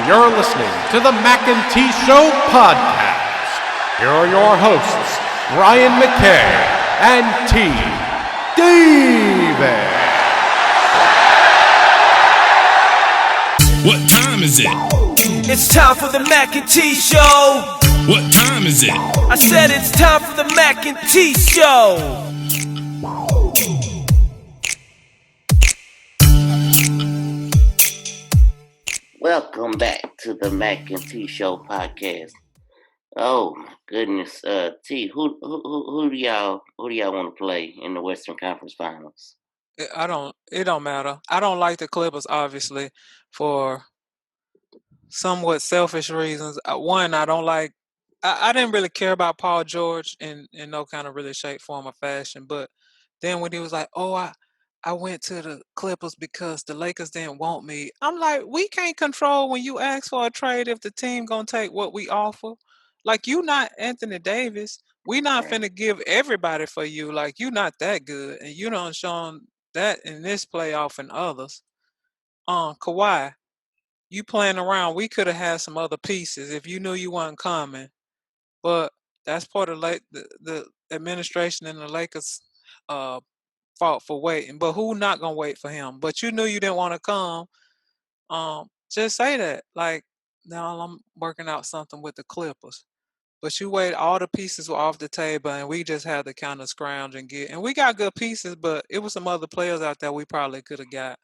you're listening to the Mackay T Show podcast. Here are your hosts, Ryan Mackay and T Davis. What time is it? It's time for the Mackay T Show. What time is it? I said it's time for the Mackay T Show. Welcome back to the Mackay T Show podcast. Oh my goodness, T, who do y'all want to play in the Western Conference Finals? It don't matter. I don't like the Clippers, obviously, for somewhat selfish reasons. One, I don't like. I didn't really care about Paul George in no kind of really shape, form, or fashion. But then when he was like, "Oh, I went to the Clippers because the Lakers didn't want me," I'm like, we can't control when you ask for a trade if the team gonna take what we offer. Like, you not Anthony Davis. We not finna give everybody for you. Like, you not that good, and you done shown that in this playoff and others. Kawhi, you playing around. We could have had some other pieces if you knew you wasn't coming. But that's part of the administration and the Lakers' fault for waiting. But who not gonna wait for him? But you knew you didn't want to come. Just say that. Like, now I'm working out something with the Clippers. But you wait, all the pieces were off the table, and we just had to kind of scrounge and get. And we got good pieces, but it was some other players out there we probably could have got.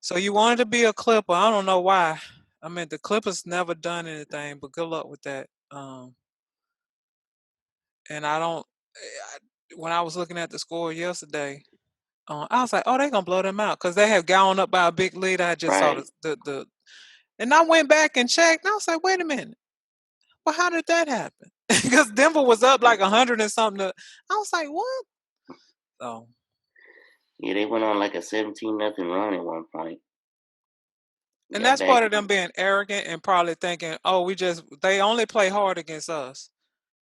So you wanted to be a Clipper. I don't know why. I mean, the Clippers never done anything, but good luck with that. And I don't. When I was looking at the score yesterday, I was like, "Oh, they're gonna blow them out," because they have gone up by a big lead. I just saw the, and I went back and checked. And I was like, "Wait a minute, well, how did that happen?" Because Denver was up like 100 and something. I was like, "What?" So Yeah, they went on like a 17-0 run at one point. and that's part of them being arrogant and probably thinking, "Oh, they only play hard against us."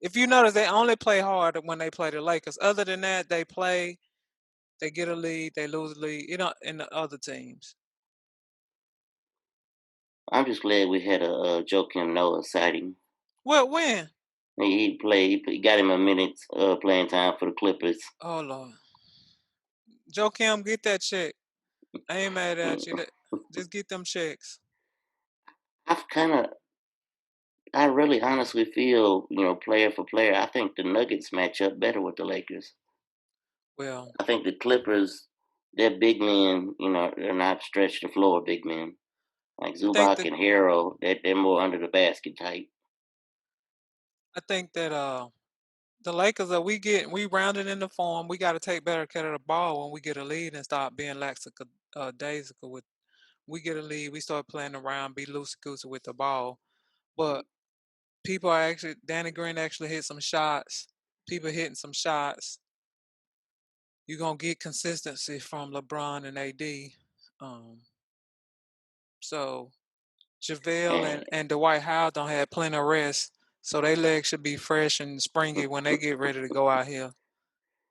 If you notice, they only play hard when they play the Lakers. Other than that, they get a lead, they lose a lead, in the other teams. I'm just glad we had a Joakim Noah sighting. Well, when? He played. He got him a minute playing time for the Clippers. Oh, Lord. Joakim, get that check. I ain't mad at you. Just get them checks. I really honestly feel, player for player, I think the Nuggets match up better with the Lakers. Well, I think the Clippers, their big men, they're not stretch the floor big men. Like Zubac and Harrell, they're more under the basket type. I think that the Lakers we rounded in the form. We got to take better care of the ball when we get a lead and stop being lackadaisical with. We get a lead, we start playing around, be loosey-goosey with the ball. But Danny Green actually hit some shots. People hitting some shots. You're going to get consistency from LeBron and AD. So JaVale and Dwight Howard don't have plenty of rest. So their legs should be fresh and springy when they get ready to go out here.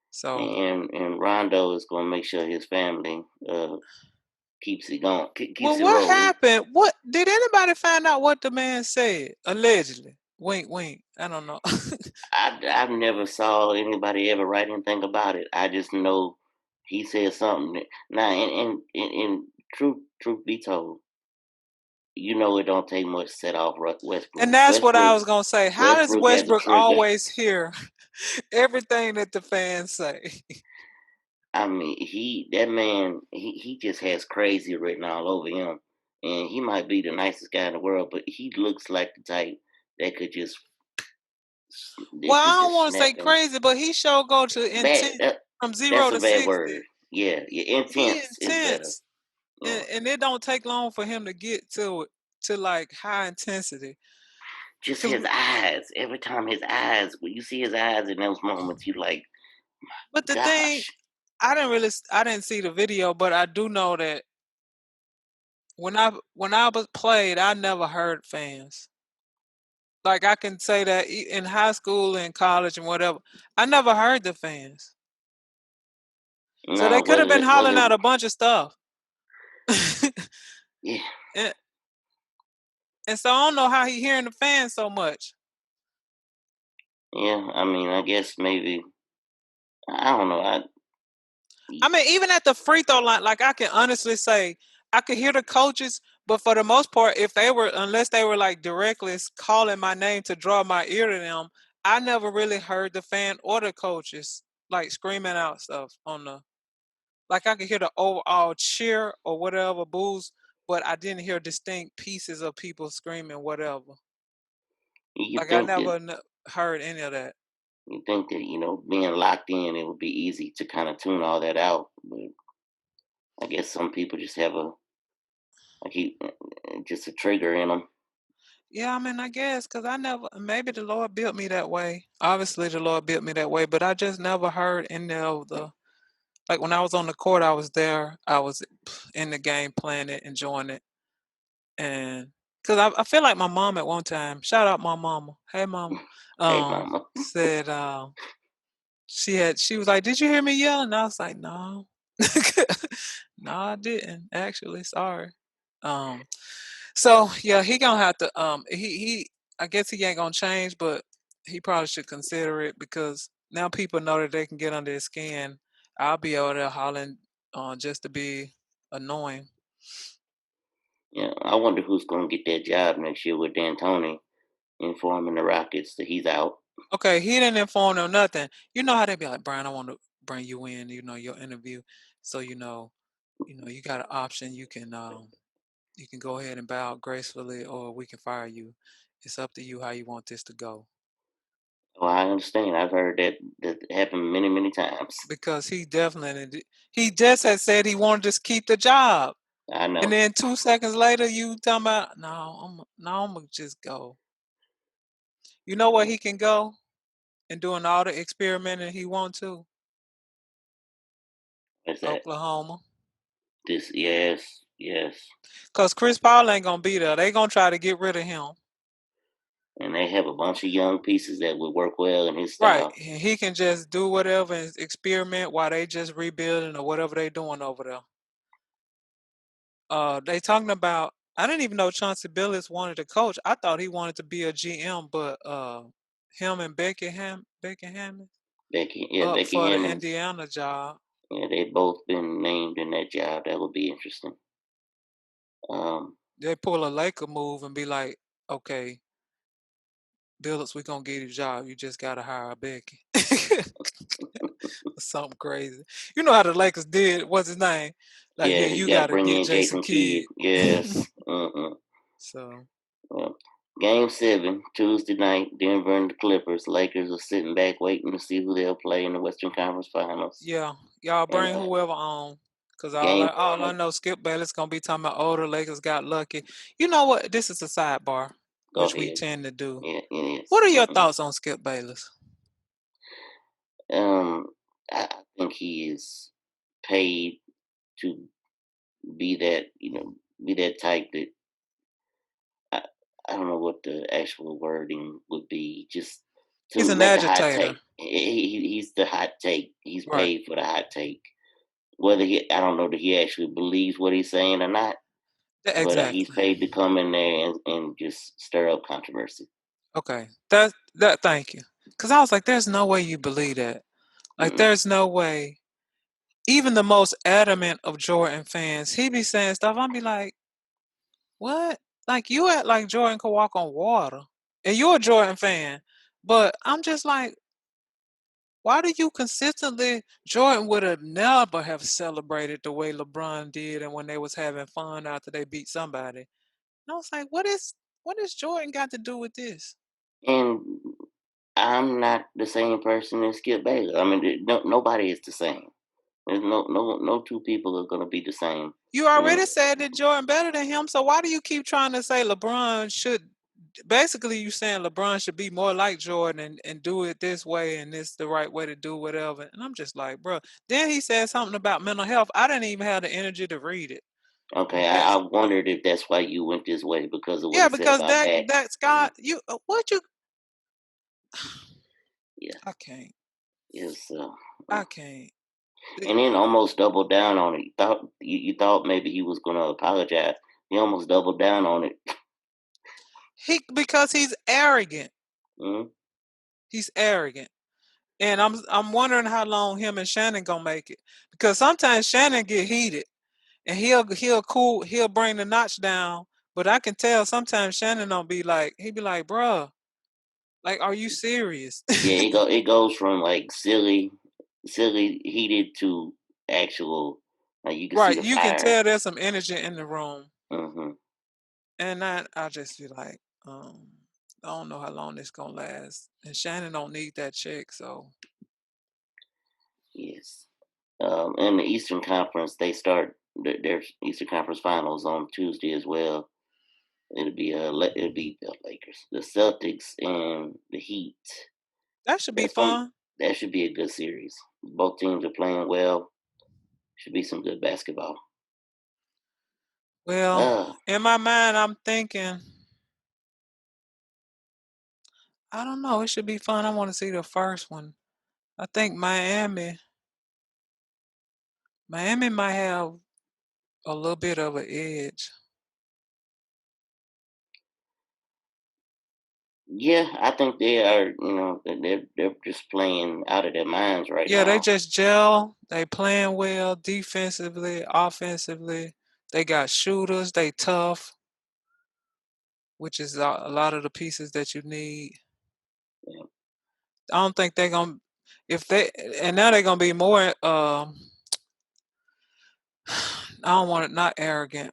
So and Rondo is going to make sure his family keeps it going. Well, what happened? What did anybody find out what the man said? Allegedly. Wink, wink. I don't know. I've never saw anybody ever write anything about it. I just know he said something. Now, in truth be told, it don't take much to set off Westbrook. And that's what I was gonna say. How does Westbrook always hear everything that the fans say? I mean, that man, he just has crazy written all over him, and he might be the nicest guy in the world, but he looks like the type that could just. Well, I don't want to say crazy, but he sure go to intense from 0 to 60. Word. Yeah, intense is better. And it don't take long for him to get to like high intensity. Just his eyes. Every time when you see his eyes in those moments, you like. But the thing, I didn't see the video, but I do know that when I was played, I never heard fans. Like, I can say that in high school and college and whatever, I never heard the fans. So they could have been hollering out a bunch of stuff. Yeah. And so I don't know how he hearing the fans so much. Yeah, I mean, I guess maybe I don't know. I mean, even at the free throw line, like I can honestly say, I could hear the coaches, but for the most part, unless they were like directly calling my name to draw my ear to them, I never really heard the fan or the coaches like screaming out stuff on the. Like I could hear the overall cheer or whatever boos, but I didn't hear distinct pieces of people screaming whatever. you Like I think that never heard any of that. being locked in, it would be easy to kind of tune all that out. But I guess some people just have just a trigger in them. Yeah, I mean, I guess because I never, maybe the Lord built me that way. Obviously, the Lord built me that way, but I just never heard any of like when I was on the court, I was there, I was in the game playing it, enjoying it. And because I feel like my mom at one time, shout out my mama, hey mama, Hey, mama. said, she was like, "Did you hear me yell?" And I was like, "No." No, I didn't actually. Sorry. Um, so yeah, he gonna have to he I guess he ain't gonna change, but he probably should consider it because now people know that they can get under his skin. I'll be over there hollering just to be annoying. Yeah, I wonder who's going to get that job next year with D'Antoni informing the Rockets that he's out. Okay, he didn't inform them nothing. You know how they be like, Brian, I want to bring you in, your interview. So you got an option. You can go ahead and bow out gracefully, or we can fire you. It's up to you how you want this to go. Well, I understand. I've heard that happen many, many times. Because he just had said he wanted to keep the job, I and know. then 2 seconds later, you talking about no, I'm gonna just go. You know where Yeah, he can go and doing all the experimenting he want to? that's that. Oklahoma. Yes, yes. Cause Chris Paul ain't gonna be there. They gonna try to get rid of him. And they have a bunch of young pieces that would work well in his Right. style. He can just do whatever and experiment while they just rebuilding or whatever they doing over there. They talking about. I didn't even know Chauncey Billups wanted to coach. I thought he wanted to be a GM, but him and Becky Hammond up Becky for the Hammond. Indiana job. Yeah, they've both been named in that job. That would be interesting. Um, They pull a Laker move and be like, okay, Billups, we gonna get you a job. You just gotta hire Becky. Something crazy. You know how the Lakers did. What's his name? Like, yeah, here you you got to gotta bring get in Jason Jason Kidd. Kidd. Yes. Mm-hmm. So Well, Game 7, Tuesday night, Denver and the Clippers. Lakers are sitting back waiting to see who they'll play in the Western Conference Finals. yeah, y'all And bring whoever on. Cause game all I one, know, Skip Bayless gonna be talking about older Lakers got lucky. You know what? This is a sidebar, go which we ahead. tend to do. Yeah, it is. What are your Mm-hmm. thoughts on Skip Bayless? Um, I think he is paid to be that, be that type that I, I don't know what the actual wording would be. Just to He's an make a hot agitator, take. He's the hot take. He's right? paid for the hot take. I don't know that he actually believes what he's saying or not, but he's Exactly. paid to come in there and just stir up controversy. Okay, that. Thank you. Cause I was like, there's no way you believe that. Like, Mm-mm. there's no way. Even the most adamant of Jordan fans, he be saying stuff. I'll be like, what? Like, you act like Jordan could walk on water, and you're a Jordan fan. But I'm just like, why do you consistently? Jordan would have never have celebrated the way LeBron did, and when they was having fun after they beat somebody. And I was like, what is Jordan got to do with this? And I'm not the same person as Skip Bayless. I mean, nobody is the same. There's no two people are gonna be the same. You You know, already said that Jordan better than him, so why do you keep trying to say LeBron should? Basically, you saying LeBron should be more like Jordan and do it this way, and this the right way to do whatever. And I'm just like, bro. Then he said something about mental health. I didn't even have the energy to read it. okay, Okay, I wondered if that's why you went this way because of what yeah, he said because about Dak. that Mhm. Scott, you what you? Yeah, I can't. yes. I can't. And then almost doubled down on it. You thought maybe he was gonna apologize. He almost doubled down on it. Because he's arrogant. Mm-hmm. He's arrogant. And I'm wondering how long him and Shannon gonna make it. Because sometimes Shannon get heated and he'll bring the notch down. But I can tell sometimes Shannon don't be like, he be like, bruh, like, are you serious? Yeah, it goes from like silly heated to actual, like you can see Right. the You can fire. tell there's some energy in the room. Mm-hmm. And I just feel like, I don't know how long this gonna last. And Shannon don't need that check, so Yes. In the Eastern Conference, they start their Eastern Conference Finals on Tuesday as well. It'll be the Lakers, the Celtics, and the Heat. that should be That's going fun. that should be a good series. Both teams are playing well. Should be some good basketball. Well, Uh, in my mind, I'm thinking, I don't know, it should be fun. I want to see the first one. I think Miami might have a little bit of an edge. yeah, I think they are. They're just playing out of their minds right Yeah, they now. just gel. They playing well defensively, offensively. They got shooters. They tough, which is a lot of the pieces that you need. Yeah. I don't think they're gonna if they and now they're gonna be more I don't want it not arrogant.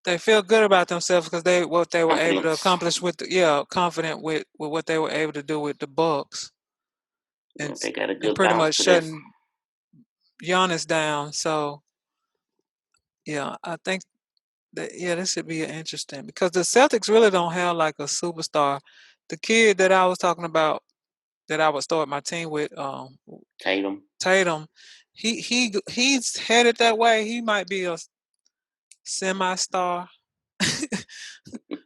They feel good about themselves because what they were able to Confidence. accomplish with confident with what they were able to do with the Bucs Yeah, and they got a and good pretty bounce much to this. shutting Giannis down. So yeah, I think that this should be interesting because the Celtics really don't have like a superstar. The kid that I was talking about that I would start my team with, Tatum. Tatum, he's headed that way. He might be a semi-star. I He's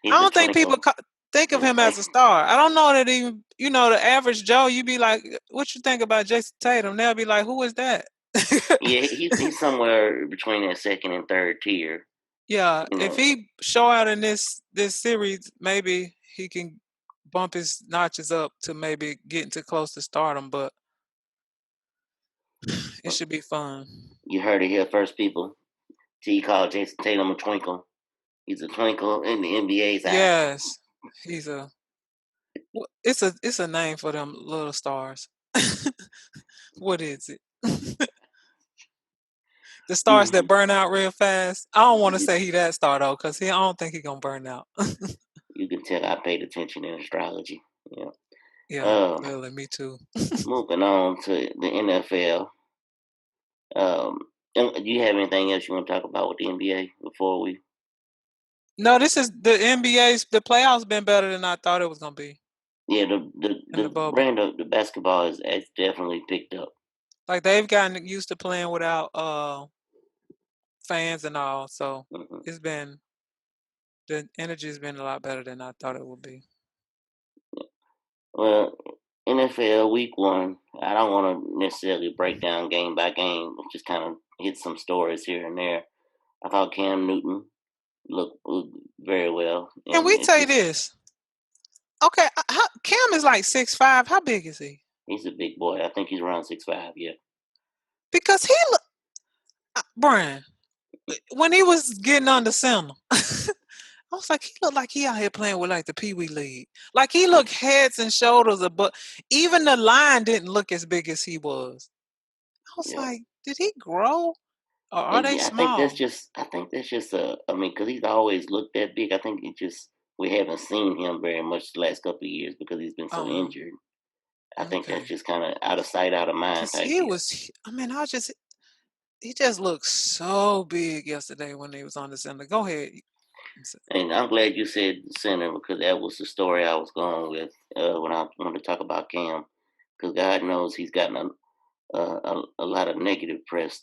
a don't think people twinkle think of in the him as a twinkle. star. I don't know that even the average Joe. You be like, "What you think about Jason Tatum?" They'll be like, "Who is that?" Yeah, he's somewhere between that second and third tier. Yeah, You if know, he show out in this series, maybe he can bump his notches up to maybe getting too close to stardom. But it should be fun. you heard it here first, people. T called Jason Tatum a twinkle. He's a twinkle in the NBA's eye. Yes, he's a. It's a name for them little stars. What is it? The stars that burn out real fast. I don't want to you, say he that star though, cause I don't think he gonna burn out. you can tell I paid attention in astrology. Yeah. Yeah, Um, clearly, me too. moving on to the NFL. Do you have anything else you want to talk about with the NBA before we? No, this is the NBA's. The playoffs been better than I thought it was gonna be Yeah, in the the bubble. brand of the basketball has definitely picked up. Like they've gotten used to playing without fans and all, so Hmm. it's been the energy's been a lot better than I thought it would be. Well, NFL Week One. I don't want to necessarily break down game by game, but just kind of hit some stories here and there. I thought Cam Newton looked very well, And and we it's say just this, okay? Cam is like 6'5". How big is he? he's a big boy. I think he's around 6'5". Yeah, Because he look, Brian, when he was getting under center, I was like, he looked like he out here playing with like the Pee Wee League. Like he looked heads and shoulders above. Even the line didn't look as big as he was. I was yeah. like, did he grow or are And they yeah, small? I think that's just I mean, because he's always looked that big. I think it just we haven't seen him very much the last couple of years because he's been so Oh, injured. I think that's okay. just kind of out of sight, out of mind Cause type he deal. was. I mean, he just looked so big yesterday when he was on the center. Go ahead. And I'm glad you said center because that was the story I was going with when I wanted to talk about Cam. Because God knows he's gotten a lot of negative press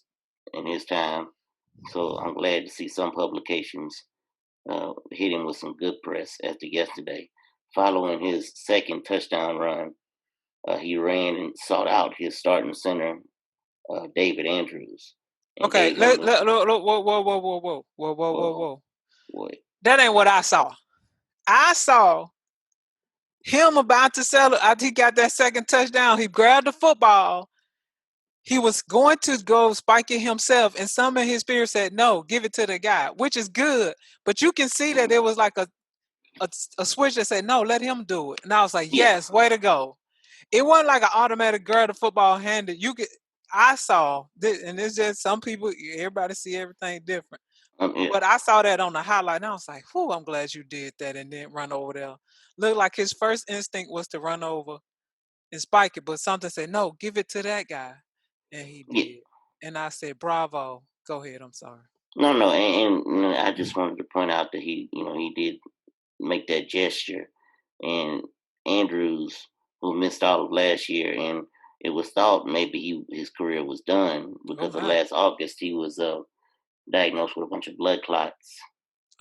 in his time. So I'm glad to see some publications hit him with some good press after yesterday. Following his second touchdown run, he ran and sought out his starting center, David Andrews, and Okay. gave him the Whoa, whoa, whoa, whoa, whoa, whoa, whoa, whoa, whoa, whoa, whoa. what? That ain't what I saw. I saw him about to sell it after he got that second touchdown. He grabbed the football. He was going to go spike it himself, and some of his peers said, "No, give it to the guy," which is good. But you can see that it was like a switch that said, "No, let him do it." And I was like, Yeah. "Yes, way to go." It wasn't like an automatic grab the football handed. I saw this, and it's just some people. Everybody see everything different. Yeah. But I saw that on the highlight, and I was like, "Whew, I'm glad you did that and didn't run over there." Looked like his first instinct was to run over and spike it, but something said, "No, give it to that guy," and he Yeah. did. And I said, "Bravo." Go ahead. I'm sorry. No, and I just wanted to point out that he did make that gesture, and Andrews, who missed all of last year, and it was thought maybe his career was done Oh because of my. last August he was diagnosed with a bunch of blood clots,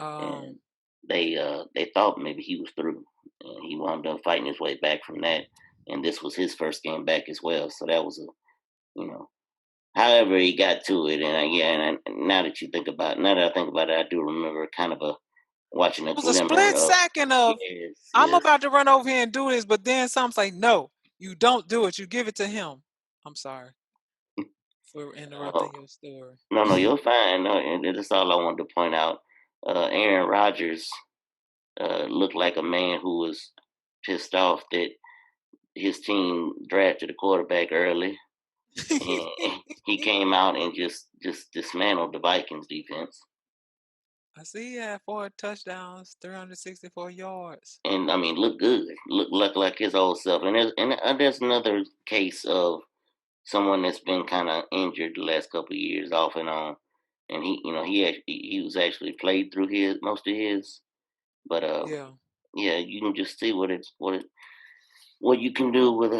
and Um. they thought maybe he was through, and he wound up fighting his way back from that, and this was his first game back as well, so that was a you know however he got to it, and now that now that I think about it, I do remember kind of a watching a It was a glimmer split of second of yes, I'm yes. about to run over here and do this, but then something's like, "No, you don't do it. You give it to him." I'm sorry for Oh, interrupting your story. no, you're fine. No, and that's all I wanted to point out. Aaron Rodgers looked like a man who was pissed off that his team drafted a quarterback early, and he came out and just dismantled the Vikings defense. I see he had 4 touchdowns, 364 yards. And I mean, look good, look like his old self. And there's another case of someone that's been kind of injured the last couple of years, off and on. And he was actually played through his most of his, but Yeah. yeah, you can just see what you can do with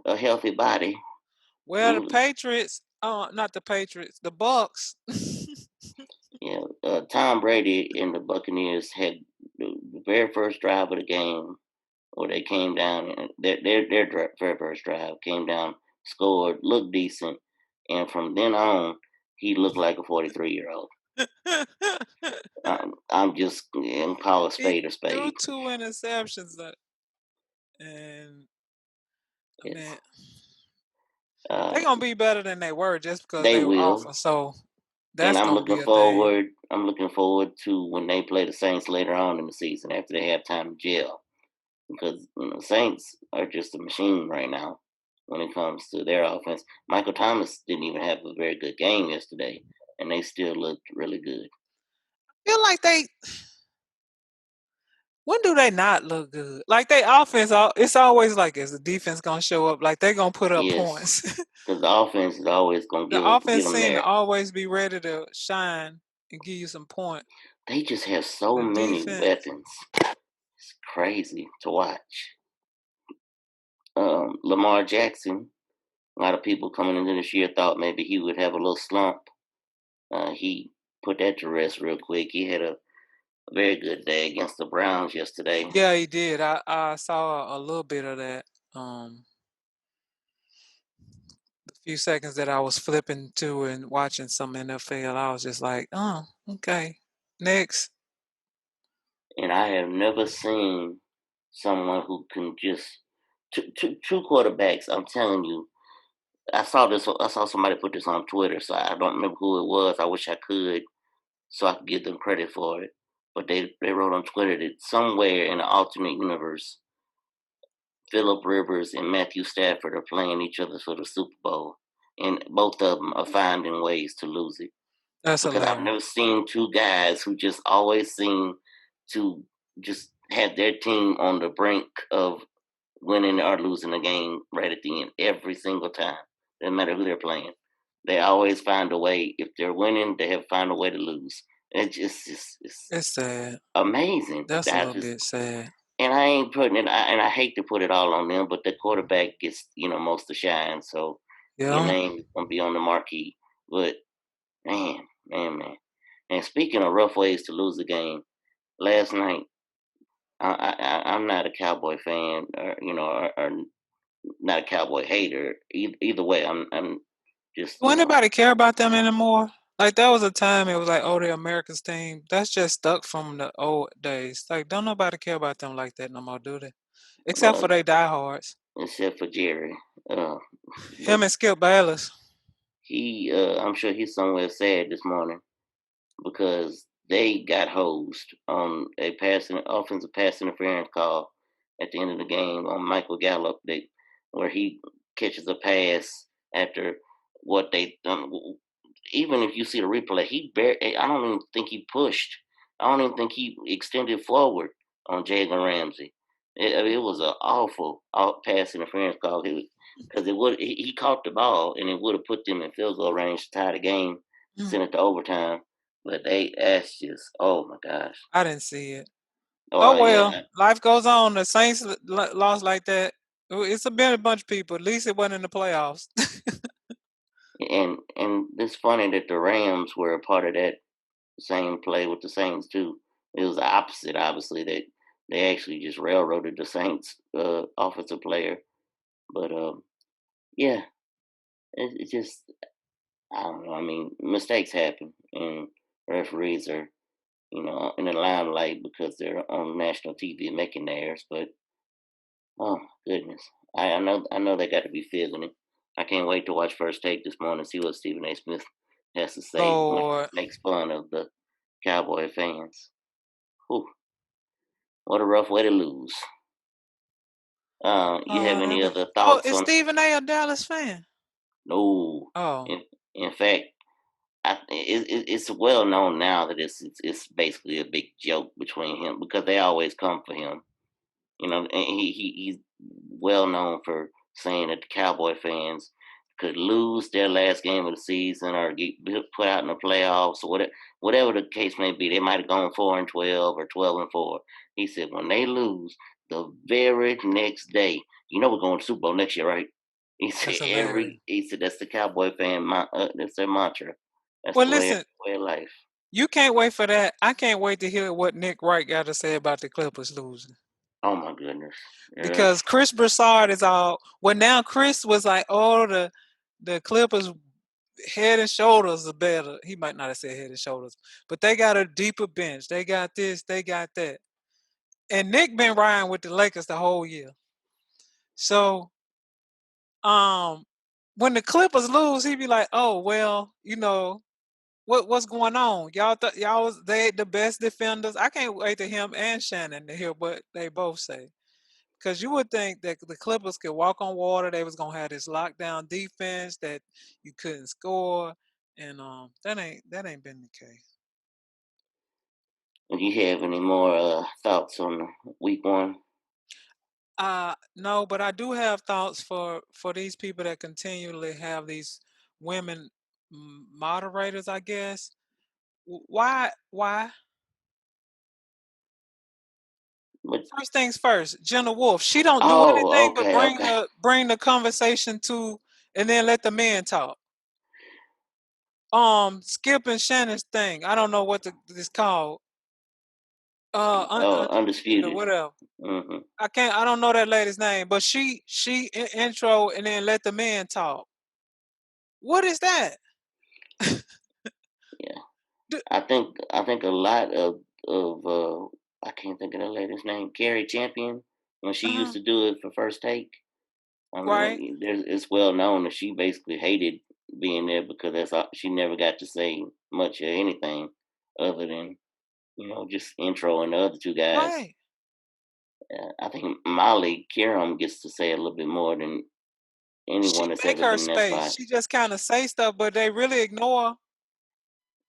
a healthy body. Well, the Mm, Patriots, not the Patriots, the Bucks. Yeah, Tom Brady and the Buccaneers had the very first drive of the game where they came down and very first drive came down, scored, looked decent, and from then on he looked like a 43-year-old. I'm just call a He spade a threw spade. 2 interceptions, and I Yes, mean, uh, they're gonna be better than they were just because they they were will, off. So and that's gonna be a thing. I'm looking forward to when they play the Saints later on in the season after they have time to gel, because Saints are just a machine right now when it comes to their offense. Michael Thomas didn't even have a very good game yesterday, and they still looked really good. Feel like when do they not look good? Like they offense, it's always like, is the defense gonna show up? Like they gonna put up Yes, points. because the offense is always gonna The give offense them seem to their. always be ready to shine and give you some point. They just have so The many defense, weapons. It's crazy to watch. Lamar Jackson. A lot of people coming into this year thought maybe he would have a little slump. He put that to rest real quick. He had a very good day against the Browns yesterday. yeah, he did. I saw a little bit of that. The few seconds that I was flipping to and watching some NFL, I was just like, oh, okay, next. And I have never seen someone who can just two quarterbacks. I'm telling you, I saw this. I saw somebody put this on Twitter, so I don't remember who it was. I wish I could, so I could give them credit for it. But they wrote on Twitter that somewhere in an alternate universe, Philip Rivers and Matthew Stafford are playing each other for the Super Bowl, and both of them are finding ways to lose it. That's Because I've hilarious. never seen two guys who just always seem to just have their team on the brink of winning or losing a game right at the end every single time. Doesn't matter who they're playing. They always find a way. If they're winning, they have found a way to lose. It's It's sad. amazing. That's a I little just bit sad. and I ain't putting it. And I hate to put it all on them, but the quarterback gets most of the shine. So your Yeah. name is gonna be on the marquee. But man. And speaking of rough ways to lose a game, last night I'm not a Cowboy fan, or not a Cowboy hater. Either way, I'm just Do anybody care about them anymore? Like that was a time it was like, oh, the Americans team. That's just stuck from the old days. Like, don't nobody care about them like that no more, do they? Except for Well, they diehards. except for Jerry. Uh, but Him and Skip Bayless. I'm sure he's somewhere sad this morning because they got hosed on a offensive pass interference call at the end of the game on Michael Gallup, where he catches a pass after what they done. Even if you see the replay, I don't even think he pushed. I don't even think he extended forward on Jalen Ramsey. It was an awful pass interference call because he caught the ball and it would have put them in field goal range to tie the game, Mm, send it to overtime. But that's just, oh my gosh. I didn't see it. Oh Oh well, yeah, life goes on. The Saints lost like that. Been a bunch of people. At least it wasn't in the playoffs. and it's funny that the Rams were a part of that same play with the Saints too. It was the opposite, obviously. That they actually just railroaded the Saints offensive player. But yeah, it just, I don't know. I mean, mistakes happen, and referees are, in the limelight because they're on national TV making errors. But oh goodness, I know they got to be feeling it. I can't wait to watch First Take this morning and see what Stephen A. Smith has to say when he Lord, makes fun of the Cowboy fans. Whew, what a rough way to lose. You have any that. other Oh, thoughts is on? Stephen A. a Dallas fan? No, Oh, in fact, it's well known now that it's basically a big joke between him because they always come for him. And he's well known for saying that the Cowboy fans could lose their last game of the season or get put out in the playoffs or whatever the case may be. They might have gone 4-12 or 12-4. He said when they lose the very next day, we're going to Super Bowl next year, right? He said that's hilarious. he said that's the Cowboy fan. That's their mantra. That's Well, the listen, way of life. you can't wait for that. I can't wait to hear what Nick Wright got to say about the Clippers losing. Oh my goodness. Yeah. Because Chris Broussard is all well now. Chris was like, "Oh, the Clippers head and shoulders are better." He might not have said head and shoulders, but they got a deeper bench. They got this, they got that. And Nick been riding with the Lakers the whole year. So, um, when the Clippers lose, he be like, "Oh well, what's going on? Y'all was they the best defenders." I can't wait to him and Shannon to hear what they both say. Because you would think that the Clippers could walk on water. They was gonna have this lockdown defense that you couldn't score, and that ain't been the case. Do you have any more thoughts on week one? No, but I do have thoughts for these people that continually have these women moderators. I guess why? But First things first, Jenna Wolf. She don't do oh, anything but okay, okay. bring the conversation to, and then let the men talk. Skip and Shannon's thing. I don't know what this called. Oh, Undisputed or undisputed. whatever. Hmm. I don't know that lady's name, but she intro and then let the men talk. What is that? Yeah, D- I think a lot of I can't think of the lady's name. Carrie Champion when she used uh, to do it for First Take. I right, mean, it's well known that she basically hated being there because she never got to say much of anything other than just intro and the other two guys. right. I think Molly Kiram gets to say a little bit more than She anyone that's make ever her been in that space. spot. She just kind of say stuff, but they really ignore her.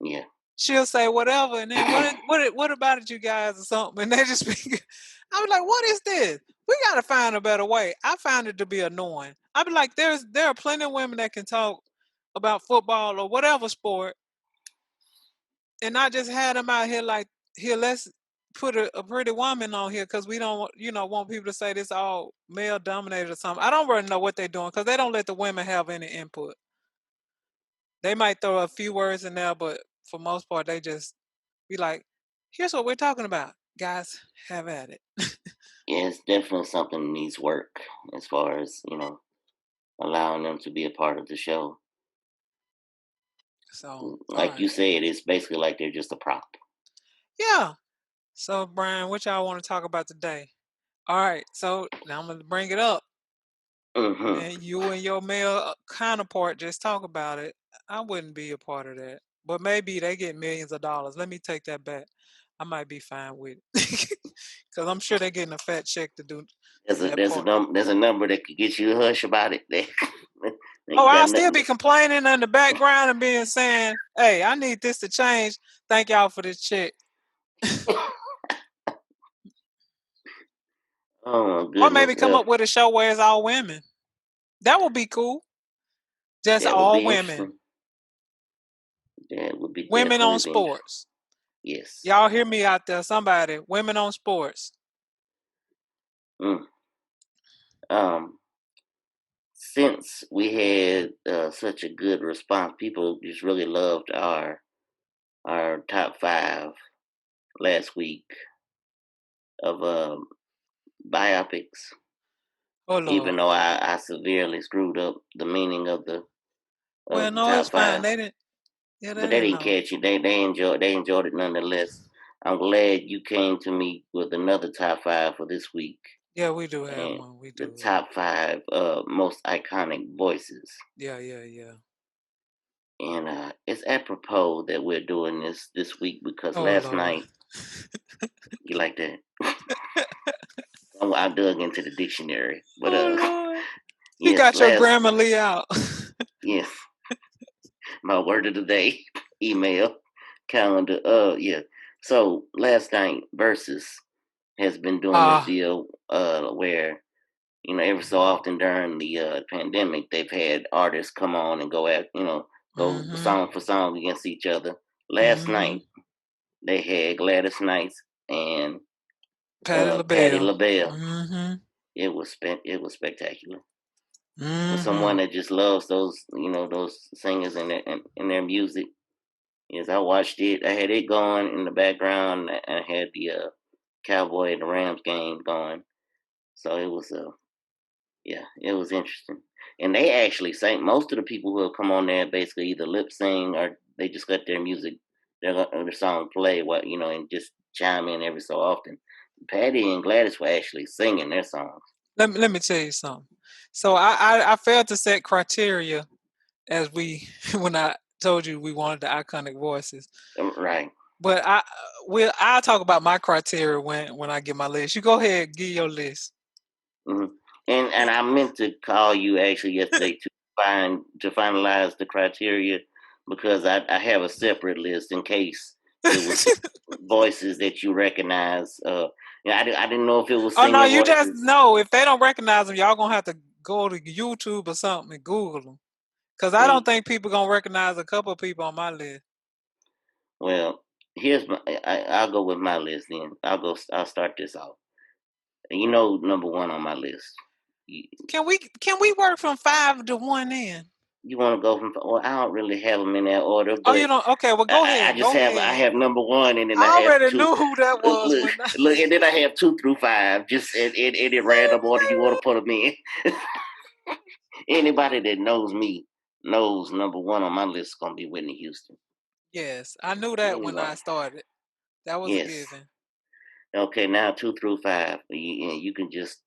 Yeah. She'll say whatever, and then what about it, you guys, or something, and they just be. I was like, what is this? We gotta find a better way. I found it to be annoying. I be like, there are plenty of women that can talk about football or whatever sport, and not just had them out here like, here, let's put a pretty woman on here because we don't want people to say this all male dominated or something. I don't really know what they're doing because they don't let the women have any input. They might throw a few words in there, but for most part, they just be like, here's what we're talking about. Guys, have at it. Yeah, it's definitely something that needs work as far as, allowing them to be a part of the show. So, all Like you right. said, it's basically like they're just a prop. Yeah. So, Brian, what y'all want to talk about today? All right. So, now I'm going to bring it up. Mm-hmm. And you and your male counterpart just talk about it. I wouldn't be a part of that. But maybe they get millions of dollars. Let me take that back. I might be fine with it. Because I'm sure they're getting a fat check to do that part. There's a number that could get you a hush about it. They Oh, got I'll still be nothing. complaining in the background and being saying, hey, I need this to change. Thank y'all for this check. Oh my Or maybe goodness. come up with a show where it's all women. That would be cool. Just That would all be women. interesting. That would be Women on definitely interesting. sports. Yes. Y'all hear me out there? Somebody. Women on sports. Mm. Since we had such a good response, people just really loved our top 5 last week of biopics. Oh, Lord. Even though I severely screwed up the meaning of the Well, no, top it's fine. 5, They didn't. Yeah, but they they didn't didn't know. catch it. They enjoyed it nonetheless. I'm glad you came to me with another top 5 for this week. Yeah, we do have And one. We the do. top 5 most iconic voices. Yeah. And it's apropos that we're doing this week because Oh, last Lord. night, you like that? I dug into the dictionary, but Oh, Lord. You yes, got your Grammarly out. yes, my word of the day, email, calendar. Yeah. So last night, Versus has been doing this deal where every so often during the pandemic, they've had artists come on and go go song for song against each other. Last night they had Gladys Knight and Patti Patti LaBelle. LaBelle. It was spectacular for someone that just loves those singers and their music. Yes, I watched it. I had it going in the background, and I had the Cowboy and the Rams game going. So it was yeah, it was interesting. And they actually sang. Most of the people who have come on there basically either lip sing or they just let their song play, and just chime in every so often. Patty and Gladys were actually singing their songs. Let me tell you something. So I failed to set criteria as we when I told you we wanted the iconic voices. Right. But I'll talk about my criteria when I get my list. You go ahead, give your list. Mm-hmm. And I meant to call you actually yesterday to finalize the criteria because I have a separate list in case it was voices that you recognize. I didn't know if it was Oh no, singing you just voices. know if they don't recognize them, y'all gonna have to go to YouTube or something and Google them. Cause I don't See, think people gonna recognize a couple of people on my list. well, I'll go with my list then. I'll start this off. Number 1 on my list. Can we work from 5 to 1 in? You want to go from? Well, I don't really have them in that order, Oh, you but don't? Okay, well go I ahead. just Go I ahead. have number 1, and then I I have already 2. knew who that was Look, when look, and then I have 2 through 5, just in any random order you want to put them in. Anybody that knows me knows number 1 on my list is gonna be Whitney Houston. Yes, I knew that when I Anybody? started. That was a Yes. given. Okay, now 2 through 5. You can just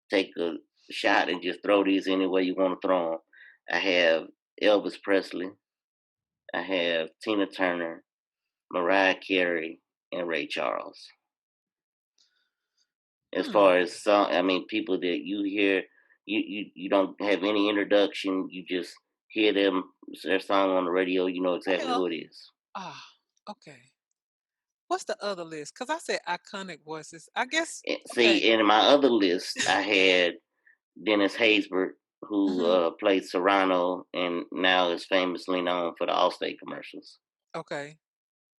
take a shot and just throw these any way you want to throw them. I have Elvis Presley. I have Tina Turner, Mariah Carey, and Ray Charles. As far as people that you hear, you don't have any introduction. You just hear their song on the radio. You know exactly Well, who it is. okay. What's the other list? Cause I said iconic voices. I guess. Okay. See, in my other list, I had Dennis Haysbert, who hmm played Serrano and now is famously known for the Allstate commercials, Okay.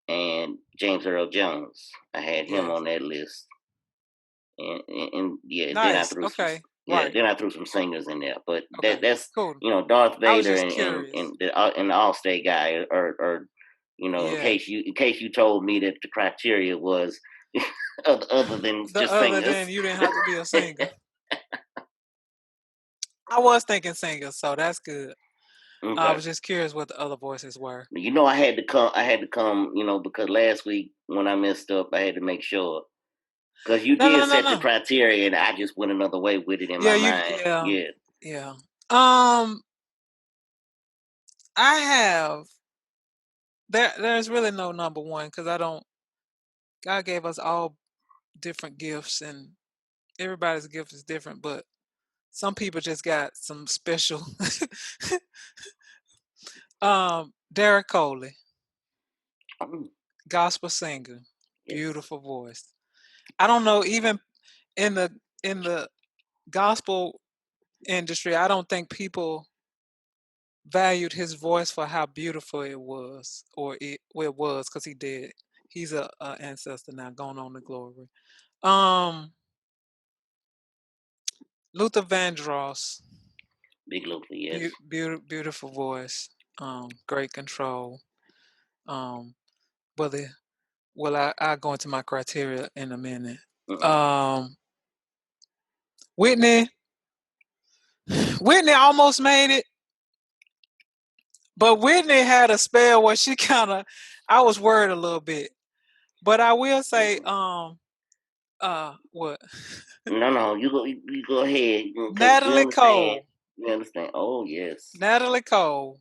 and James Earl Jones. I had him Yes. on that list, and yeah, Nice. Okay. Right. then I threw some singers in there. But Okay. that's Cool. Darth I was Vader just and curious. the Allstate guy, or Yeah. in case you told me that the criteria was other than The just other singers. than you didn't have to be a singer. I was thinking singer, so that's good. Okay. I was just curious what the other voices were. You know, I had to come, you know, because last week when I messed up, I had to make sure. Because you did set the No. criteria, and I just went another way with it in my mind. Yeah. I have there's really no number one because God gave us all different gifts and everybody's gift is different, but some people just got some special Derek Coley, Mm, gospel singer, yes. beautiful voice. I don't know, even in the gospel industry, I don't think people valued his voice for how beautiful it was, it was because he did. He's a ancestor now, going on to glory. Luther Vandross, Big Luther, yes. beautiful voice, great control. Um, I go into my criteria in a minute. Mm-mm. Whitney almost made it, but Whitney had a spell where she I was worried a little bit. But I will say, what? No, you go ahead because we Natalie understand. Cole. We understand. Oh yes. Natalie Cole.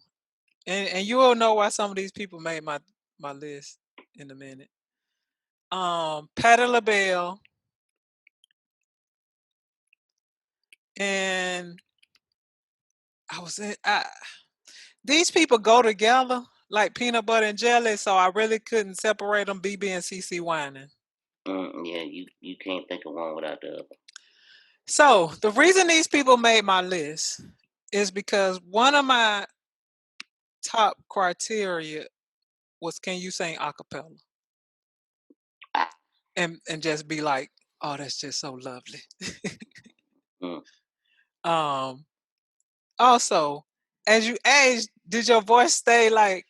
And you will know why some of these people made my list in a minute. Patti LaBelle and these people go together like peanut butter and jelly, so I really couldn't separate them. BB and CC Wining. Yeah, you can't think of one without the other. So the reason these people made my list is because one of my top criteria was, can you sing a cappella? Ah, And just be like, oh, that's just so lovely. mm. Also, as you age, did your voice stay like,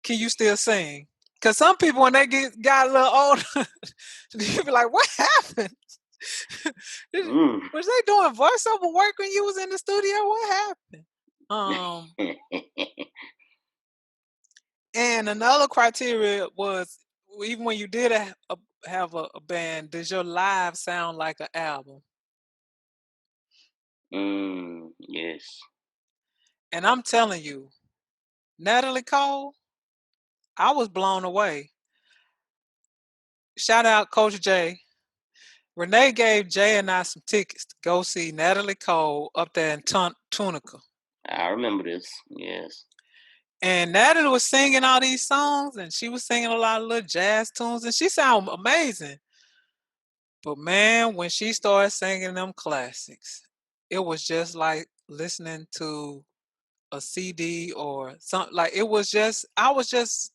can you still sing? Because some people, when they got a little older, you be like, what happened? Was they doing voiceover work when you was in the studio? What happened? And another criteria was, even when you did have a band, does your live sound like an album? Yes. And I'm telling you, Natalie Cole, I was blown away. Shout out Coach J. Renee gave Jay and I some tickets to go see Natalie Cole up there in Tunica. I remember this. Yes. And Natalie was singing all these songs, and she was singing a lot of little jazz tunes, and she sounded amazing. But man, when she started singing them classics, it was just like listening to a CD or something. Like it was just, I was just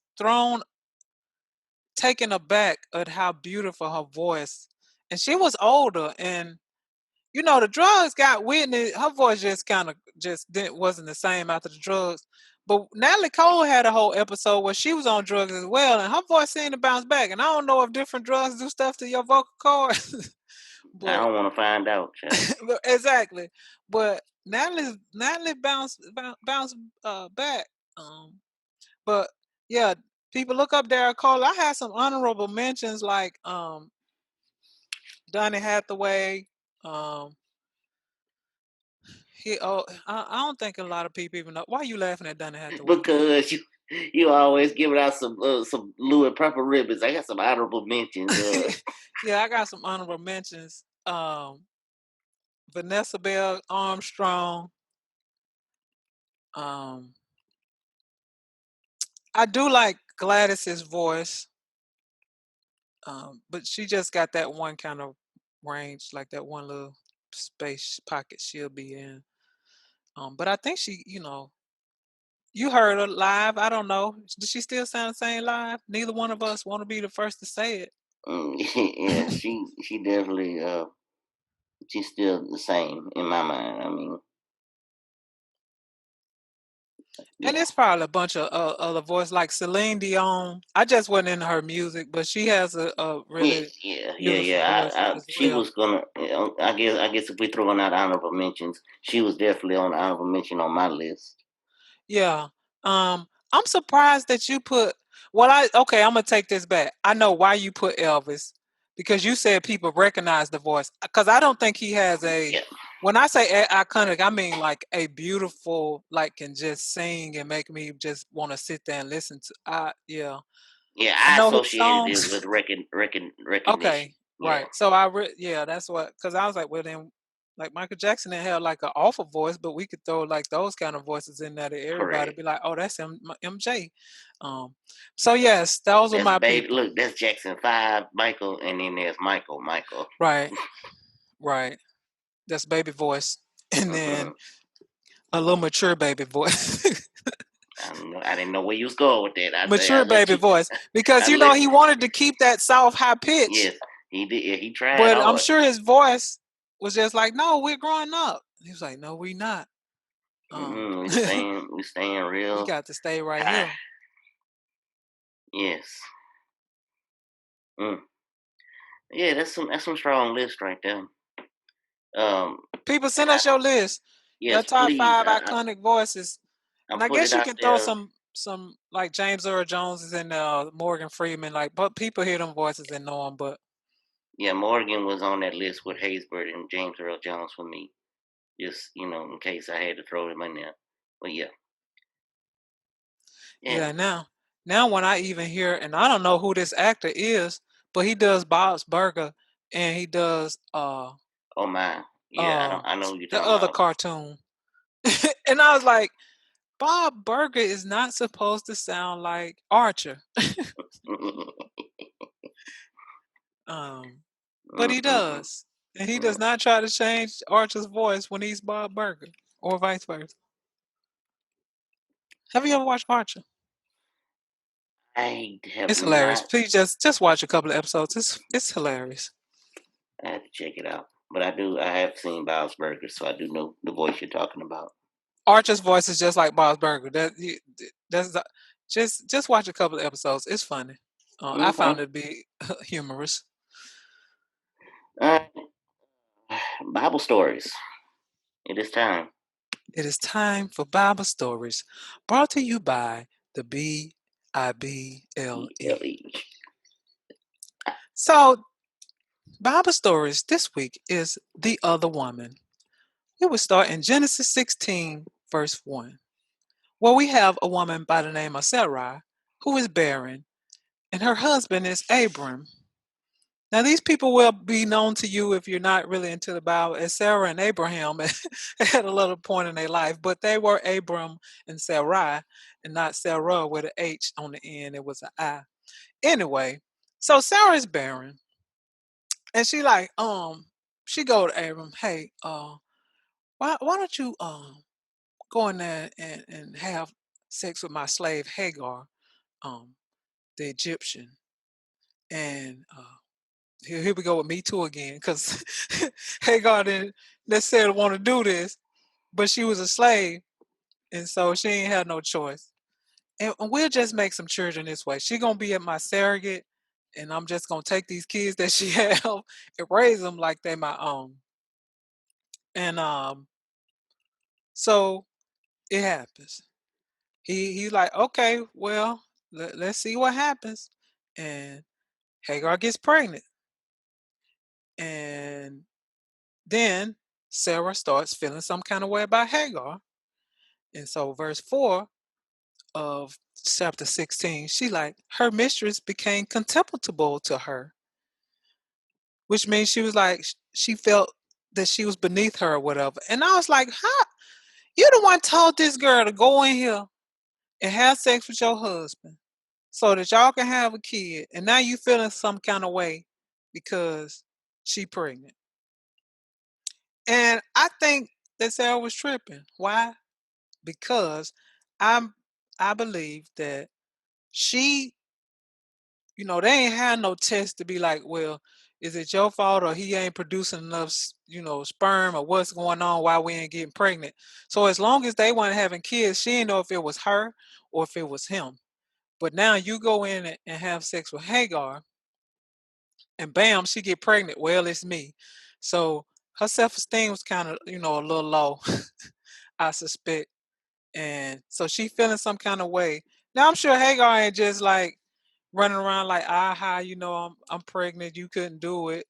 taken aback at how beautiful her voice. And she was older, and you know, the drugs got Whitney. Her voice just wasn't the same after the drugs. But Natalie Cole had a whole episode where she was on drugs as well, and her voice seemed to bounce back. And I don't know if different drugs do stuff to your vocal cords, I but don't want to find out, child. exactly. But Natalie bounced back. But yeah, people look up Derek Cole. I had some honorable mentions like Donny Hathaway. I don't think a lot of people even know. Why are you laughing at Donny Hathaway? Because you always giving out some blue and purple ribbons. I got some honorable mentions. Yeah, I got some honorable mentions. Vanessa Bell Armstrong. I do like Gladys's voice, but she just got that one kind of range, like that one little space pocket she'll be in. But I think she, you heard her live. I don't know. Does she still sound the same live? Neither one of us want to be the first to say it. Yeah, she definitely she's still the same in my mind. I mean, And yeah. it's probably a bunch of other voices like Celine Dion. I just wasn't into her music, but she has a really beautiful voice as She well. was gonna. I guess if we throwing out honorable mentions, she was definitely on the honorable mention on my list. Yeah. I'm surprised that you put. Well, okay. I'm gonna take this back. I know why you put Elvis because you said people recognize the voice. Because I don't think he has a. Yeah, When I say iconic, I mean like a beautiful, like can just sing and make me just want to sit there and listen to. Yeah, yeah. I I know his associated it songs. with recognition. Okay, Yeah, right. So yeah, that's what. Because I was like, well, then, like Michael Jackson didn't have like an awful voice, but we could throw like those kind of voices in there that everybody correct. be like, oh, that's MJ. Um, so yes, those were That's my baby. people. Look, that's Jackson 5, Michael, and then there's Michael. Right, right. That's baby voice, and then Mhm. a little mature baby voice. I didn't know where you was going with that. I say I Mature let baby you. voice because I let. he wanted to keep that soft high pitch, Yes, he did. Yeah, he tried but I'm hard. sure his voice was just like, no, we're growing up. He was like, no, we not. Um, We staying we real. got to stay right Ah, here. yes. Mm. Yeah, that's some strong list right there. People And send us your list, your yes, top please. five iconic voices, I'm and I putting guess it you out can throw there. some like James Earl Jones and Morgan Freeman, like, but people hear them voices and know them. But Yeah, Morgan was on that list with Haysbert and James Earl Jones for me. Just in case I had to throw him in there. But yeah, yeah. yeah, now when I even hear, and I don't know who this actor is, but he does Bob's Burger and he does Oh my, yeah. uh I know who you're the talking other about. cartoon, and I was like, Bob Burger is not supposed to sound like Archer. Um, but he Mm-mm-mm. does. And he does Mm. not try to change Archer's voice when he's Bob Burger or vice versa. Have you ever watched Archer? I have It's hilarious. not. Please just watch a couple of episodes. It's hilarious. I have to check it out. But I do. I have seen Bob's Burgers, so I do know the voice you're talking about. Archer's voice is just like Bob's Burger. That's just watch a couple of episodes. It's funny. I Okay. found it to be humorous. Uh, Bible stories. It is time. It is time for Bible stories, brought to you by the BIBLE. ELE. So Bible stories this week is the other woman. We will start in Genesis 16, verse 1, where we have a woman by the name of Sarai who is barren, and her husband is Abram. Now, these people will be known to you if you're not really into the Bible as Sarah and Abraham at a little point in their life, but they were Abram and Sarai, and not Sarah with an H on the end. It was an I. Anyway, so Sarah's barren, and she go to Abram, hey, why don't you go in there and have sex with my slave Hagar, um, the Egyptian, and here we go with me too again, because Hagar didn't necessarily want to do this, but she was a slave, and so she ain't had no choice. And we'll just make some children this way. She gonna be at my surrogate, and I'm just gonna take these kids that she have and raise them like they my own. And so it happens. He's like, okay, well, let's see what happens. And Hagar gets pregnant, and then Sarah starts feeling some kind of way about Hagar. And so verse 4 of chapter 16, she like her mistress became contemptible to her, which means she was like she felt that she was beneath her or whatever. And I was like, how you the one told this girl to go in here and have sex with your husband so that y'all can have a kid, and now you feeling some kind of way because she pregnant. And I think that Sarah was tripping. Why? Because I'm I believe that she, they ain't had no test to be like, well, is it your fault or he ain't producing enough, sperm, or what's going on, why we ain't getting pregnant. So as long as they weren't having kids, she didn't know if it was her or if it was him. But now you go in and have sex with Hagar, and bam, she get pregnant. Well, it's me. So her self-esteem was kind of, a little low, I suspect. And so she feeling some kind of way. Now I'm sure Hagar ain't just like running around like, I'm pregnant, you couldn't do it.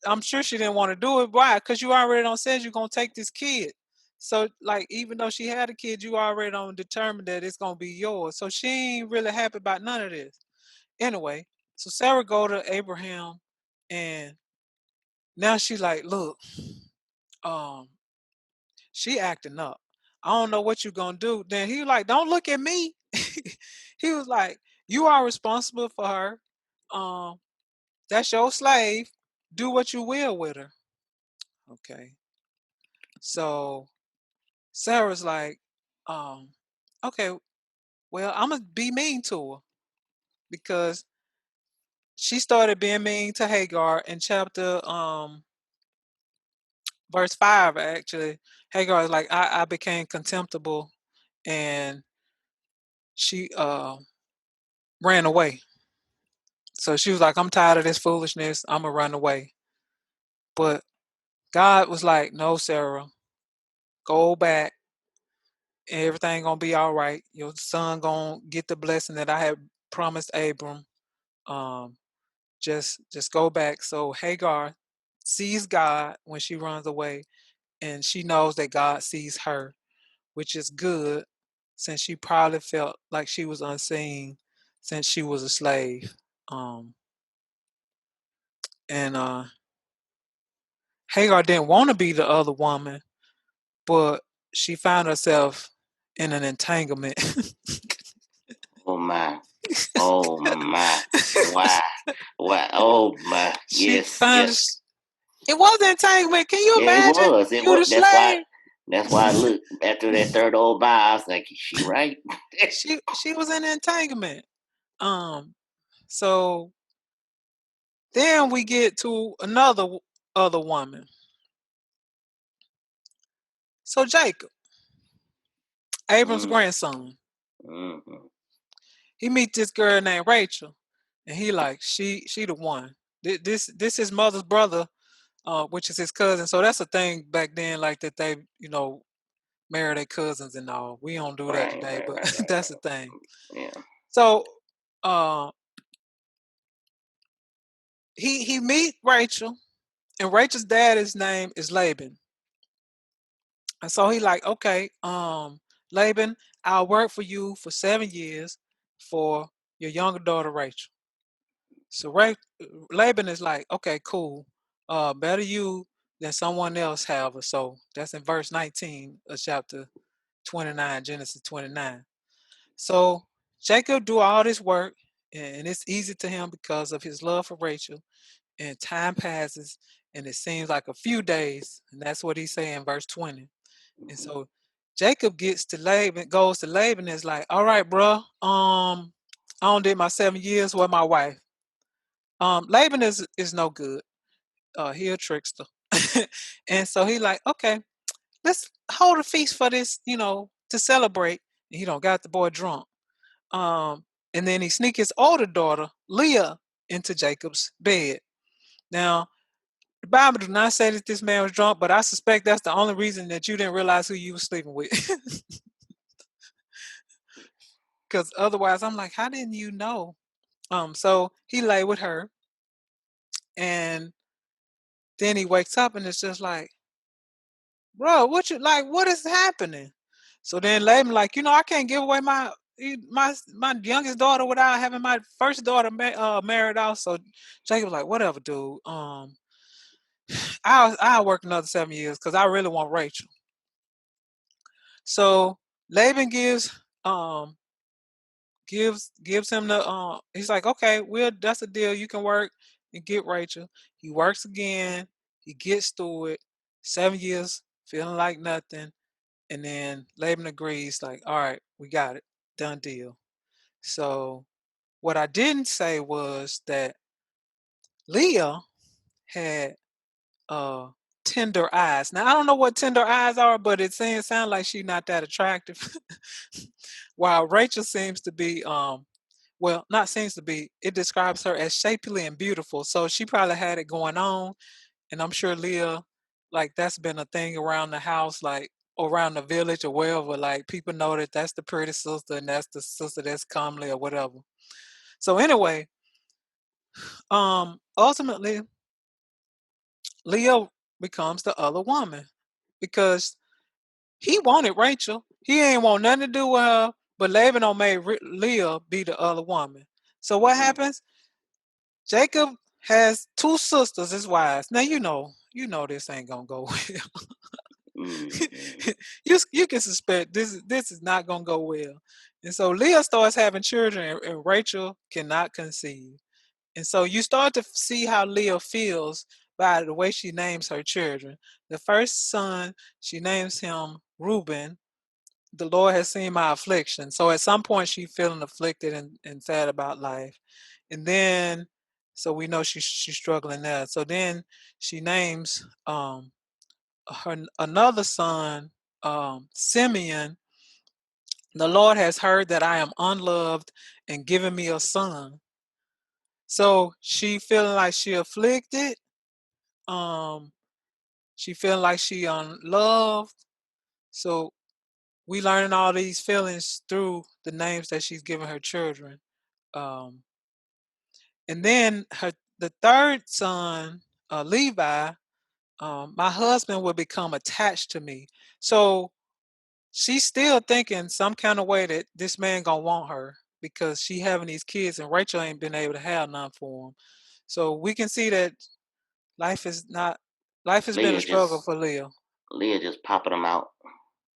I'm sure she didn't want to do it. Why? Because you already don't said you're gonna take this kid. So like even though she had a kid, you already don't determine that it's gonna be yours. So she ain't really happy about none of this. Anyway, so Sarah go to Abraham and now she like, look, um, she acting up. I don't know what you gonna do. Then he like, don't look at me. He was like, you are responsible for her. Um, that's your slave. Do what you will with her. Okay. So Sarah's like, um, okay, well, I'm gonna be mean to her because she started being mean to Hagar in chapter verse 5 actually. Hagar is like, I became contemptible and she ran away. So she was like, I'm tired of this foolishness. I'm gonna run away. But God was like, no, Sarah, go back. Everything gonna be all right. Your son gonna get the blessing that I had promised Abram. Um, just go back. So Hagar sees God when she runs away, and she knows that God sees her, which is good, since she probably felt like she was unseen since she was a slave. Um, and Hagar didn't want to be the other woman, but she found herself in an entanglement. Oh my. Oh my. Why? Why? Oh my. She Yes, found yes. us. It was an entanglement. Can you Yeah, it imagine? was. It You was. the That's why. slave. That's why I looked after that third old bye. I was like, "Is she right?" She was in entanglement. Um, so then we get to another other woman. So Jacob, Abram's Mm, grandson, mm-hmm. he meet this girl named Rachel, and he like she the one. This his mother's brother, which is his cousin. So that's a thing back then, like that they marry their cousins and all. We don't do that Right, today, right, but right, right, that's the right. thing. Yeah. So uh, he meet Rachel, and Rachel's dad's name is Laban. And so he like, okay, Laban, I'll work for you for 7 years for your younger daughter Rachel. So Laban is like, okay, cool. Better you than someone else have her. So that's in verse 19 of chapter 29, Genesis 29. So Jacob do all this work, and it's easy to him because of his love for Rachel. And time passes, and it seems like a few days, and that's what he's saying in verse 20. And so Jacob goes to Laban, and is like, all right, bro, I don't did my 7 years with my wife. Laban is no good. He a trickster. And so he like, okay, let's hold a feast for this, to celebrate. And he don't got the boy drunk. Um, and then he sneak his older daughter, Leah, into Jacob's bed. Now, the Bible do not say that this man was drunk, but I suspect that's the only reason that you didn't realize who you was sleeping with. Because otherwise, I'm like, how didn't you know? So he lay with her, and then he wakes up, and it's just like, bro, what you like? What is happening? So then Laban like, I can't give away my youngest daughter without having my first daughter married off. So Jacob was like, whatever, dude. I'll work another 7 years because I really want Rachel. So Laban gives him the he's like, okay, well, that's a deal. You can work and get Rachel. He works again, he gets through it, 7 years, feeling like nothing. And then Laban agrees, like, all right, we got it. Done deal. So what I didn't say was that Leah had uh tender eyes. Now I don't know what tender eyes are, but it sounds like she's not that attractive. While Rachel seems to be well, not seems to be, it describes her as shapely and beautiful. So she probably had it going on. And I'm sure Leah, like that's been a thing around the house, like around the village or wherever, like people know that that's the pretty sister and that's the sister that's comely or whatever. So anyway, ultimately, Leah becomes the other woman because he wanted Rachel. He ain't want nothing to do with her, but Laban don't made Leah be the other woman. So what happens? Jacob has two sisters as wives. Now you know this ain't gonna go well. You can suspect this is not gonna go well. And so Leah starts having children and Rachel cannot conceive. And so you start to see how Leah feels by the way she names her children. The first son, she names him Reuben. The Lord has seen my affliction. So at some point she's feeling afflicted and sad about life. And then so we know she's struggling there. So then she names her another son, Simeon. The Lord has heard that I am unloved and given me a son. So she feeling like she afflicted. She feeling like she unloved. So we learning all these feelings through the names that she's giving her children. Um, and then the third son, Levi, my husband will become attached to me. So she's still thinking some kind of way that this man gonna want her because she having these kids and Rachel ain't been able to have none for him. So we can see that life is not life has been a struggle for Leah. Leah just popping them out.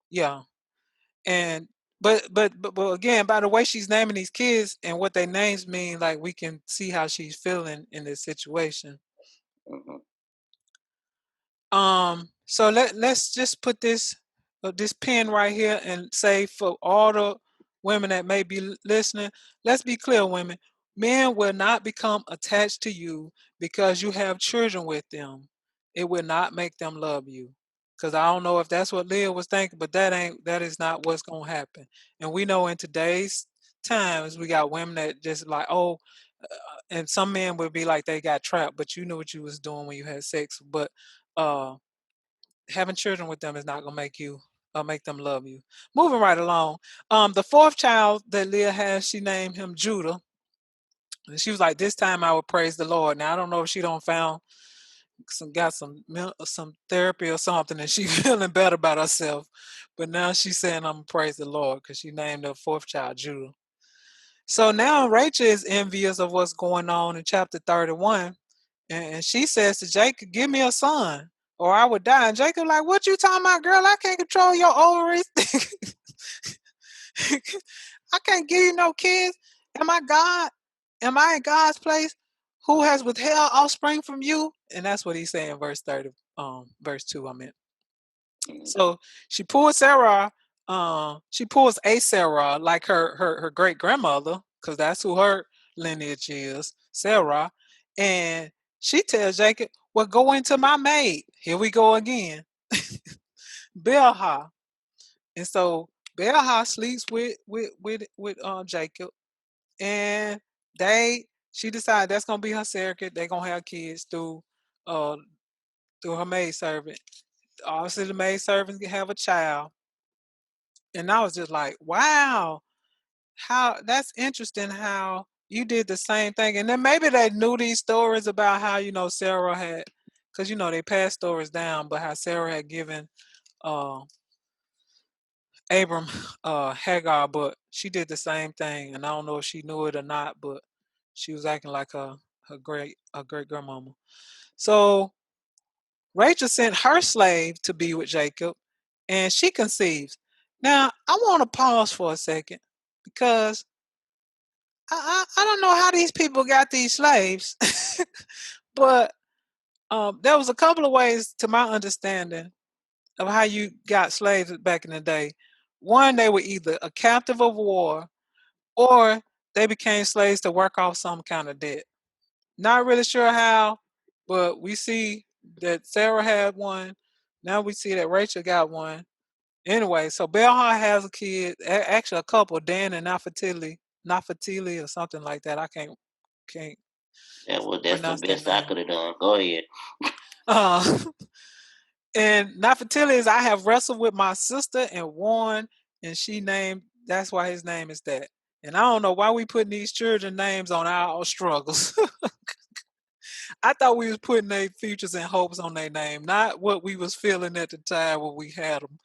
Yeah. And but again, by the way she's naming these kids and what their names mean, like we can see how she's feeling in this situation. So let's just put this pin right here and say for all the women that may be listening, let's be clear, women. Men will not become attached to you because you have children with them. It will not make them love you. Because I don't know if that's what Leah was thinking, but that is not what's gonna happen. And we know in today's times we got women that just like, oh, and some men would be like they got trapped, but you knew what you was doing when you had sex. But having children with them is not gonna make them love you. Moving right along. The fourth child that Leah has, she named him Judah. And she was like, this time I will praise the Lord. Now I don't know if she don't found some therapy or something and she feeling better about herself. But now she's saying I'm gonna praise the Lord because she named her fourth child Judah. So now Rachel is envious of what's going on in chapter 31. And she says to Jacob, give me a son or I would die. And Jacob like, what you talking about, girl? I can't control your ovaries. I can't give you no kids. Am I God? Am I in God's place? Who has withheld offspring from you? And that's what he's saying, verse 30, verse 2, I meant. So she pulls Sarah, she pulls a Sarah like her great grandmother, because that's who her lineage is, Sarah. And she tells Jacob, well, go into my maid. Here we go again. Bilhah. And so Bilhah sleeps with Jacob. And she decided that's gonna be her surrogate. They're gonna have kids uh through her maidservant. Obviously the maidservant can have a child. And I was just like, wow, how that's interesting how you did the same thing. And then maybe they knew these stories about how, Sarah had, because, they passed stories down, but how Sarah had given uh, Abram Hagar, but she did the same thing. And I don't know if she knew it or not, but she was acting like her great grandmama. So Rachel sent her slave to be with Jacob, and she conceives. Now, I want to pause for a second because I don't know how these people got these slaves, but there was a couple of ways to my understanding of how you got slaves back in the day. One, they were either a captive of war or they became slaves to work off some kind of debt. Not really sure how, but we see that Sarah had one. Now we see that Rachel got one. Anyway, so Belha has a kid, actually a couple, Dan and Nafatili or something like that. I can't Yeah, well, that's the pronounce their best I name. could have done. Go ahead. Uh, And Naphtali is I have wrestled with my sister and won, and she named. That's why his name is that. And I don't know why we putting these children names on our struggles. I thought we was putting their futures and hopes on their name, not what we was feeling at the time when we had them.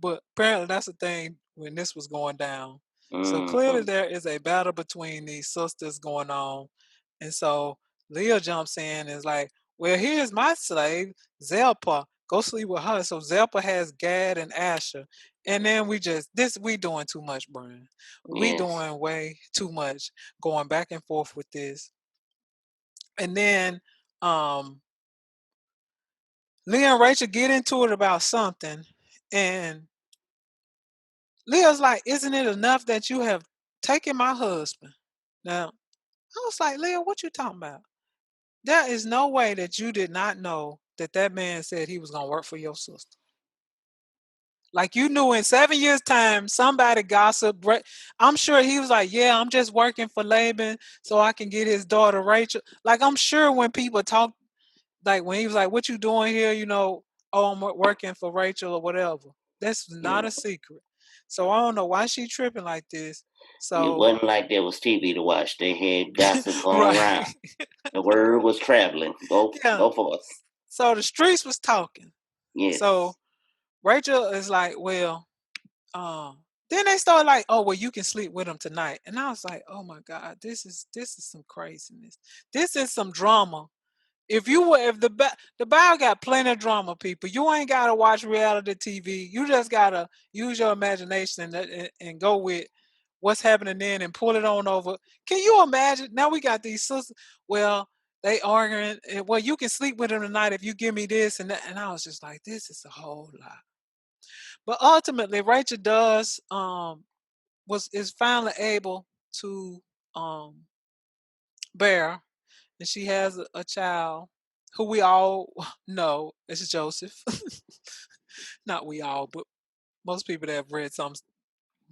But apparently that's the thing when this was going down. So clearly Mm-hmm. there is a battle between these sisters going on. And so Leah jumps in and is like, well, here's my slave, Zelpah. Go sleep with her. So Zelpah has Gad and Asher. And then we doing too much, Brian. We Yes. doing way too much going back and forth with this. And then um Leah and Rachel get into it about something. And Leah's like, isn't it enough that you have taken my husband? Now, I was like, Leah, what you talking about? There is no way that you did not know that that man said he was going to work for your sister. Like you knew in 7 years' time, somebody gossiped. I'm sure he was like, yeah, I'm just working for Laban so I can get his daughter Rachel. Like I'm sure when people talk, like when he was like, what you doing here? Oh, I'm working for Rachel or whatever. That's not Yeah. a secret. So I don't know why she tripping like this. It So wasn't like there was TV to watch. They had gossip going right. around. The word was traveling. Yeah. Go forth. So the streets was talking. So Yes. Rachel is like, well, then they start like, oh, well, you can sleep with him tonight. And I was like, oh my God, this is some craziness. This is some drama. If the Bible got plenty of drama, people, you ain't gotta watch reality TV. You just gotta use your imagination and go with what's happening then and pull it on over. Can you imagine? Now we got these sisters. Well, they arguing. Well, you can sleep with him tonight if you give me this and that. And I was just like, this is a whole lot. But ultimately, Rachel does is finally able to um bear, and she has a child who we all know is Joseph. Not we all, but most people that have read some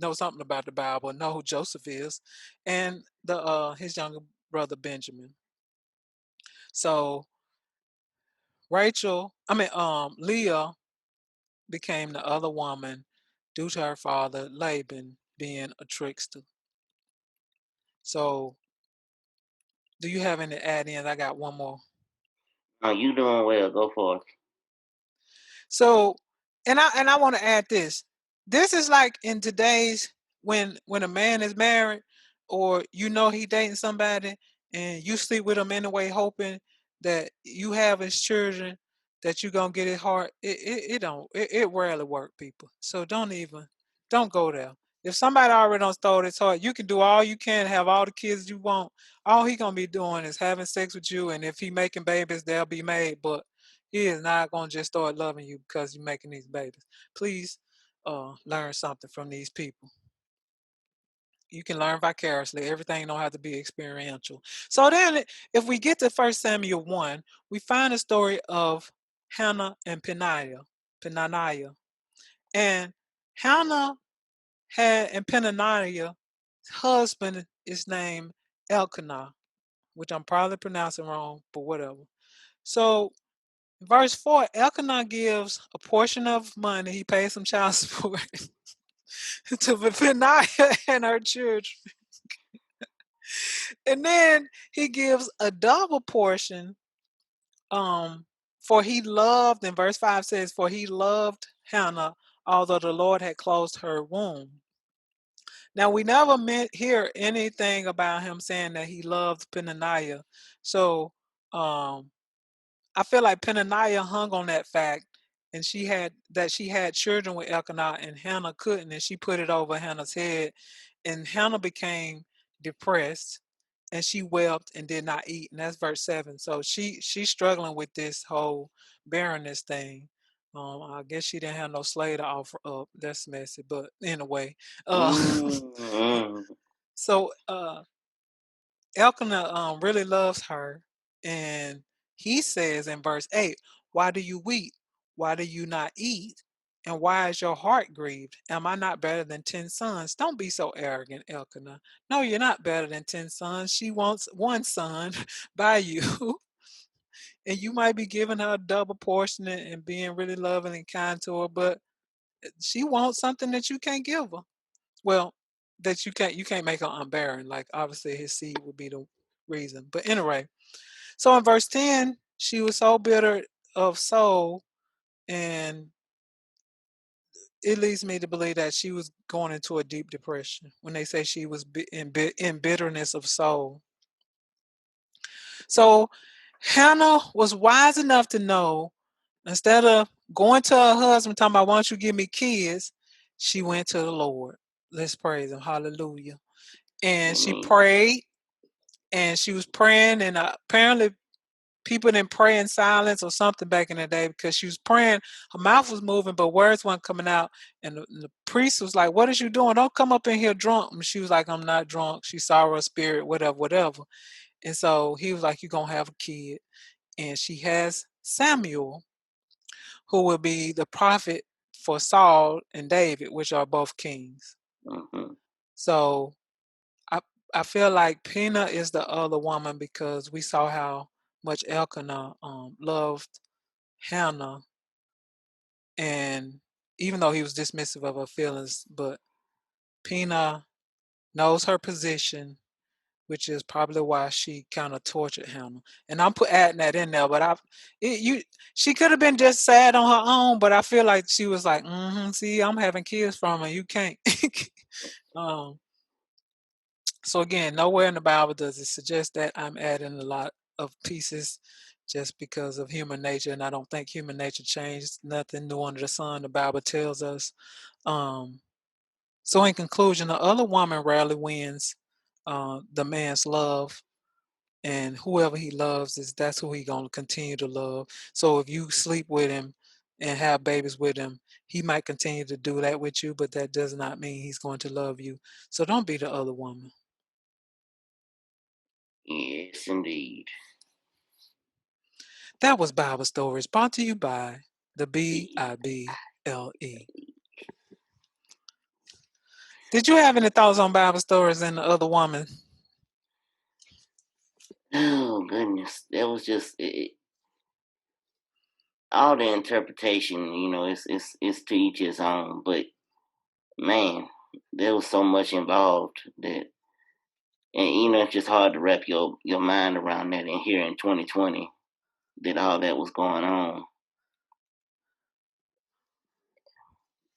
know something about the Bible and know who Joseph is, and the his younger brother Benjamin. So Leah became the other woman due to her father Laban being a trickster. So do you have any add-ins? I got one more. Oh, you doing well. Go forth. So, and I want to add this. This is like in today's when a man is married or he dating somebody and you sleep with him anyway, hoping that you have his children, that you gonna get his heart. It rarely work, people. So don't go there. If somebody already done stole his heart, you can do all you can, have all the kids you want. All he gonna be doing is having sex with you, and if he making babies, they'll be made. But he is not gonna just start loving you because you're making these babies. Please learn something from these people. You can learn vicariously. Everything don't have to be experiential. So then if we get to 1 Samuel 1, we find a story of Hannah and Peninnah. And Hannah and Peninnah's husband is named Elkanah, which I'm probably pronouncing wrong, but whatever. So verse 4, Elkanah gives a portion of money. He pays some child support to Peninnah and her children. And then he gives a double portion, um, for he loved, and verse 5 says, for he loved Hannah, although the Lord had closed her womb. Now we never hear anything about him saying that he loved Peninnah. So I feel like Peninnah hung on that fact, and she had children with Elkanah, and Hannah couldn't, and she put it over Hannah's head, and Hannah became depressed, and she wept and did not eat, and that's verse 7. So she's struggling with this whole barrenness thing. I guess she didn't have no slave to offer up. That's messy, but anyway, uh, Mm-hmm. so Elkanah really loves her, and he says in verse 8, why do you weep? Why do you not eat? And why is your heart grieved? Am I not better than 10 sons? Don't be so arrogant, Elkanah. No, you're not better than 10 sons. She wants one son by you. and you might be giving her a double portion and being really loving and kind to her, but she wants something that you can't give her. Well, that you can't make her unbarren. Like obviously his seed would be the reason. But anyway, so in verse 10, she was so bitter of soul, and it leads me to believe that she was going into a deep depression when they say she was in bitterness of soul. So Hannah was wise enough to know, instead of going to her husband talking about, why don't you give me kids, she went to the Lord. Let's praise him. Hallelujah. And she Amen. prayed, and she was praying, and apparently people didn't pray in silence or something back in the day, because she was praying, her mouth was moving, but words weren't coming out. And the priest was like, what is you doing? Don't come up in here drunk. And she was like, I'm not drunk. She saw her spirit, whatever, whatever. And so he was like, you're going to have a kid. And she has Samuel, who will be the prophet for Saul and David, which are both kings. Mm-hmm. So I feel like Pina is the other woman, because we saw how much Elkanah loved Hannah, and even though he was dismissive of her feelings, but Pina knows her position, which is probably why she kind of tortured Hannah. And I'm adding that in there, but she could have been just sad on her own, but I feel like she was like, see, I'm having kids from her, you can't. um, So again, nowhere in the Bible does it suggest that. I'm adding a lot of pieces just because of human nature, and I don't think human nature changed. Nothing new under the sun, the Bible tells us. So in conclusion, the other woman rarely wins the man's love, and whoever he loves that's who he gonna continue to love. So if you sleep with him and have babies with him, he might continue to do that with you, but that does not mean he's going to love you. So don't be the other woman. Yes, indeed. That was Bible Stories, brought to you by the Bible. Did you have any thoughts on Bible Stories and the other woman? Oh goodness, that was just all the interpretation. It's to each his own. But man, there was so much involved that, and it's just hard to wrap your mind around that. And here in 2020, that all that was going on.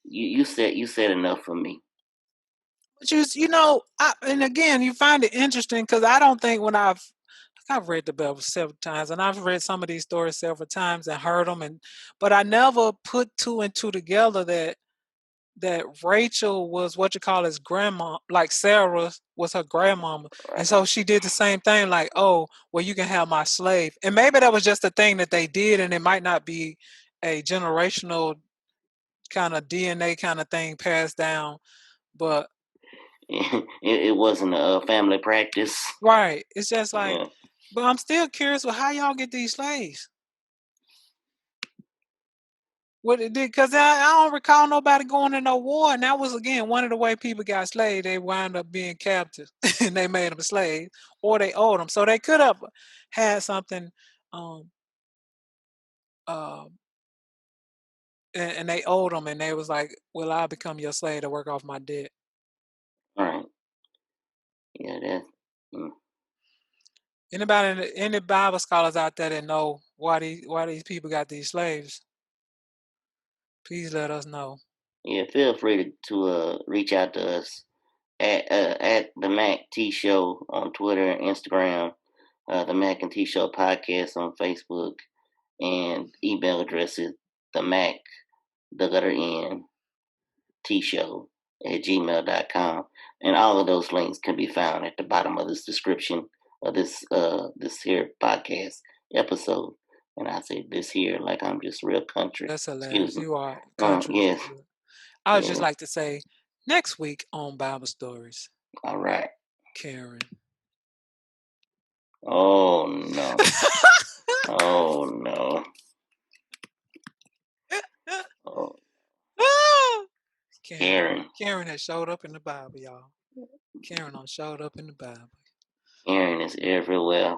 You said enough for me. Just and again, you find it interesting, because I don't think when I've read the Bible several times, and I've read some of these stories several times and heard them, but I never put two and two together that Rachel was what you call his grandma, like Sarah was her grandmama. And so Right. she did the same thing, like, oh, well, you can have my slave. And maybe that was just a thing that they did, and it might not be a generational kind of DNA kind of thing passed down. But It wasn't a family practice. right, it's just like, Yeah. but I'm still curious, well, how y'all get these slaves? What it did, because I don't recall nobody going to no war, and that was again one of the way people got slaves. They wound up being captives, and they made them slaves, or they owed them. So they could have had something, um, uh, and they owed them, and they was like, "Well, I'll become your slave to work off my debt." All right. Yeah. That. Mm. Any Bible scholars out there that know why these people got these slaves? Please let us know. Yeah. Feel free to reach out to us at the Mac T Show on Twitter and Instagram, the Mac and T Show podcast on Facebook, and email address is the Mac the letter N T Show at gmail.com. And all of those links can be found at the bottom of this description of this here podcast episode. And I say this here like I'm just real country. That's Excuse hilarious. me. You are country. Yes. I would just Yeah. like to say, next week on Bible Stories, All right. Karen. Oh no. Oh no. Oh, Karen. Karen. Karen has showed up in the Bible, y'all. Karen done showed up in the Bible. Karen is everywhere.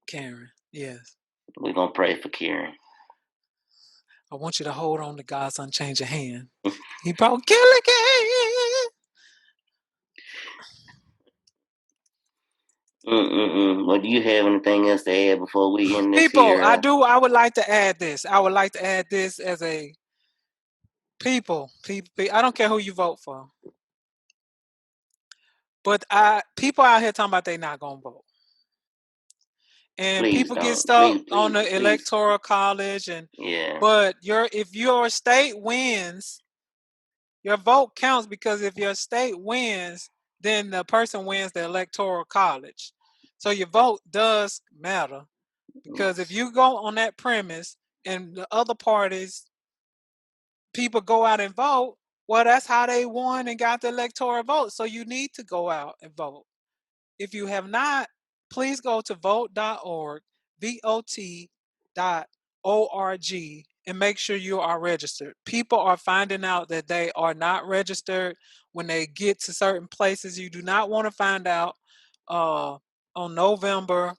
Karen, yes. We're gonna pray for Kieran. I want you to hold on to God's unchanging hand. He brought Gilligan. Well, do you have anything else to add before we end this People, here? I would like to add this. I would like to add this as a people. I don't care who you vote for, but people out here talking about they not gonna vote, and Please people get don't. stuck on the Please. electoral college, and Yeah. but if your state wins, your vote counts, because if your state wins, then the person wins the electoral college. So your vote does matter, because if you go on that premise and the other parties, people go out and vote, well, that's how they won and got the electoral vote. So you need to go out and vote. If you have not, please go to vote.org, VOT.org, and make sure you are registered. People are finding out that they are not registered when they get to certain places. You do not want to find out on November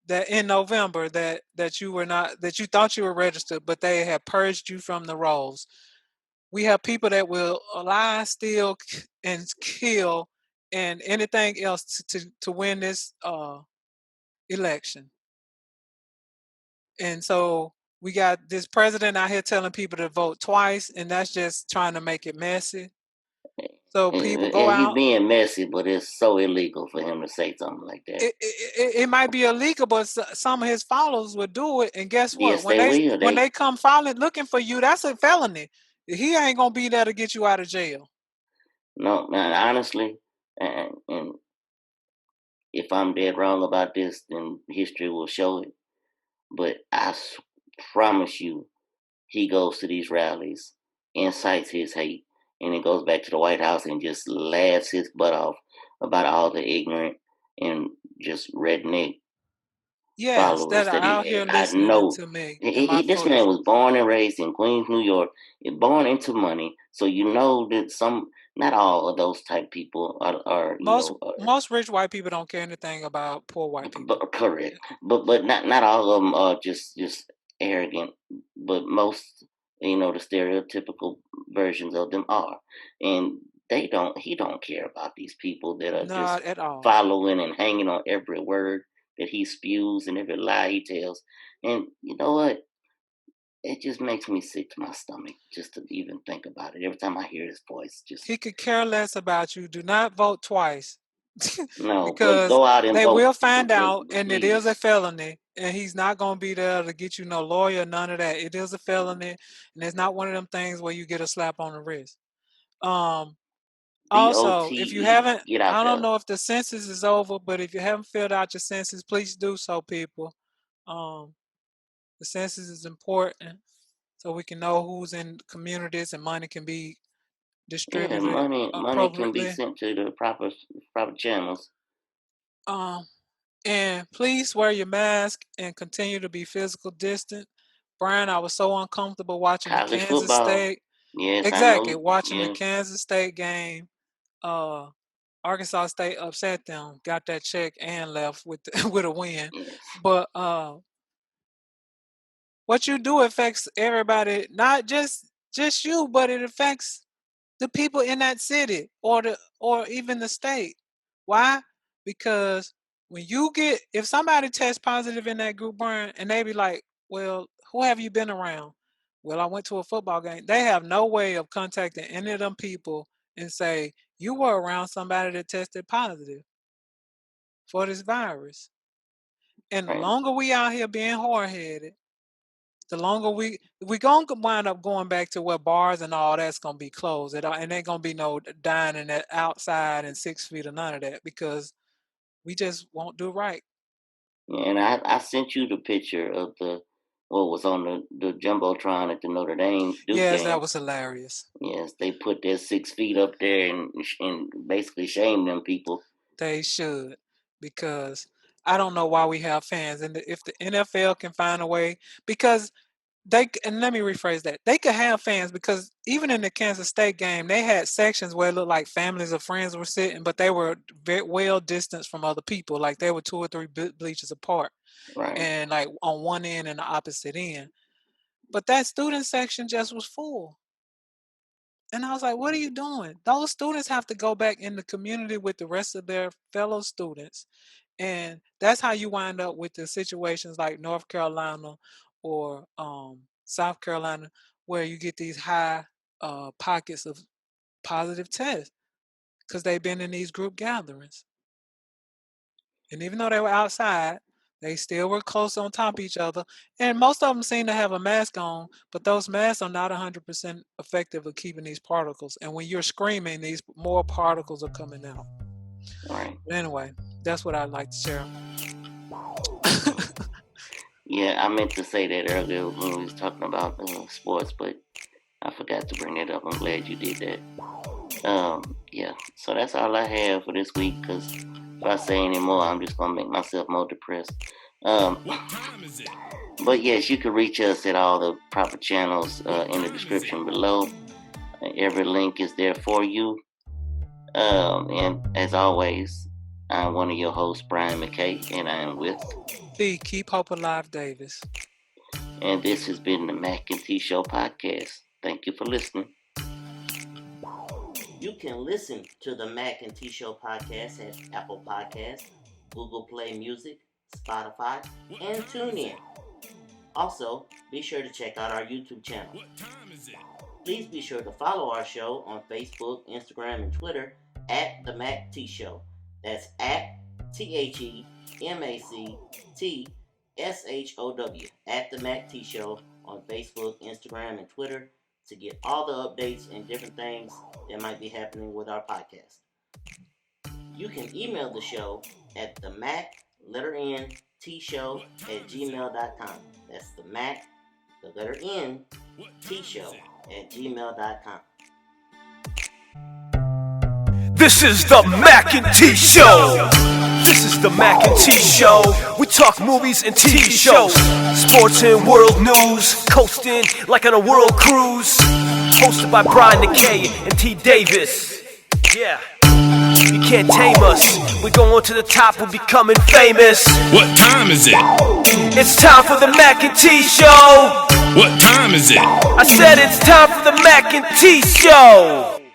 that you were not, that you thought you were registered, but they have purged you from the rolls. We have people that will lie, steal, and kill, and anything else to win this election. And so we got this president out here telling people to vote twice, and that's just trying to make it messy. So people go And he out. being messy, but it's so illegal for him to say something like that. It might be illegal, but some of his followers would do it. And guess what? Yes, they will. When they come following, looking for you, that's a felony. He ain't gonna be there to get you out of jail. No, man, honestly, and if I'm dead wrong about this, then history will show it. But promise you, he goes to these rallies, incites his hate, and then goes back to the White House and just laughs his butt off about all the ignorant and just redneck Yes, that followers are that he out here has. I listening know to me and my this man foolishness. was born and raised in Queens, New York, and born into money. So you know that not all of those type people are Most rich white people don't care anything about poor white people. correct. But not all of them are just arrogant. But most, the stereotypical versions of them are, and they don't. He don't care about these people that are just Not at all. following and hanging on every word that he spews and every lie he tells. And you know what? It just makes me sick to my stomach just to even think about it. Every time I hear his voice, just He could care less about you. Do not vote twice. no. But Because go out and they vote, will find out, but and it is a please. felony, and he's not going to be there to get you no lawyer, none of that. It is a felony, and it's not one of them things where you get a slap on the wrist. Um, Also, if you VOTE, haven't, get out I don't there. know if the census is over, but if you haven't filled out your census, please do so, people. Um, the census is important, so we can know who's in communities and money can be Yeah, distributed money can be appropriately. sent to the proper channels. Um, and please wear your mask and continue to be physical distant. Brian, I was so uncomfortable watching the College Kansas football. State. Yes, I Exactly, know. watching the Yeah, Kansas State game. Uh, Arkansas State upset them, got that check and left with with a win. yes. But what you do affects everybody, not just you, but it affects the people in that city or even the state. Why? Because if somebody tests positive in that group, Brian, and they be like, well, who have you been around? Well, I went to a football game. They have no way of contacting any of them people and say, you were around somebody that tested positive for this virus. And the Right. longer we out here being hard headed, the longer we gonna wind up going back to where bars and all that's gonna be closed. And ain't gonna be no dining at outside and 6 feet or none of that, because we just won't do right. Yeah, and I sent you the picture of what was on the jumbotron at the Notre Dame Duke Yes, game. that was hilarious. Yes, they put their 6 feet up there and basically shame them people. They should, because I don't know why we have fans, and if the NFL can find a way, because and let me rephrase that. They could have fans because even in the Kansas State game, they had sections where it looked like families or friends were sitting, but they were very well distanced from other people. Like they were 2 or 3 bleachers apart, Right. and like on one end and the opposite end. But that student section just was full. And I was like, what are you doing? Those students have to go back in the community with the rest of their fellow students. And that's how you wind up with the situations like North Carolina or South Carolina, where you get these high pockets of positive tests because they've been in these group gatherings. And even though they were outside, they still were close on top of each other. And most of them seem to have a mask on, but those masks are not 100% effective at keeping these particles. And when you're screaming, these more particles are coming out. Right. But anyway, that's what I'd like to share. Yeah, I meant to say that earlier when we was talking about sports, but I forgot to bring that up. I'm glad you did that. Yeah, so that's all I have for this week, because if I say any more, I'm just going to make myself more depressed. What time is it? But yes, you can reach us at all the proper channels in the description below. Every link is there for you. And as always, I'm one of your hosts, Brian Mackay, and I am with The Keep Hope Alive Davis. And this has been the Mac and T Show podcast. Thank you for listening. You can listen to the Mac and T Show podcast at Apple Podcasts, Google Play Music, Spotify, and TuneIn. Also, be sure to check out our YouTube channel. What time is it? Please be sure to follow our show on Facebook, Instagram, and Twitter at The Mac T Show. That's at TheMacTShow, at The Mac T Show on Facebook, Instagram, and Twitter to get all the updates and different things that might be happening with our podcast. You can email the show at the Mac, letter N, T Show at gmail.com. That's the Mac, the letter N, T Show at gmail.com. This is the Mac and T Show. This is the Mac and T Show. We talk movies and TV shows, sports and world news, coasting like on a world cruise. Hosted by Brady and T Davis. Yeah, you can't tame us. We're going to the top. We're becoming famous. What time is it? It's time for the Mac and T Show. What time is it? I said it's time for the Mac and T Show.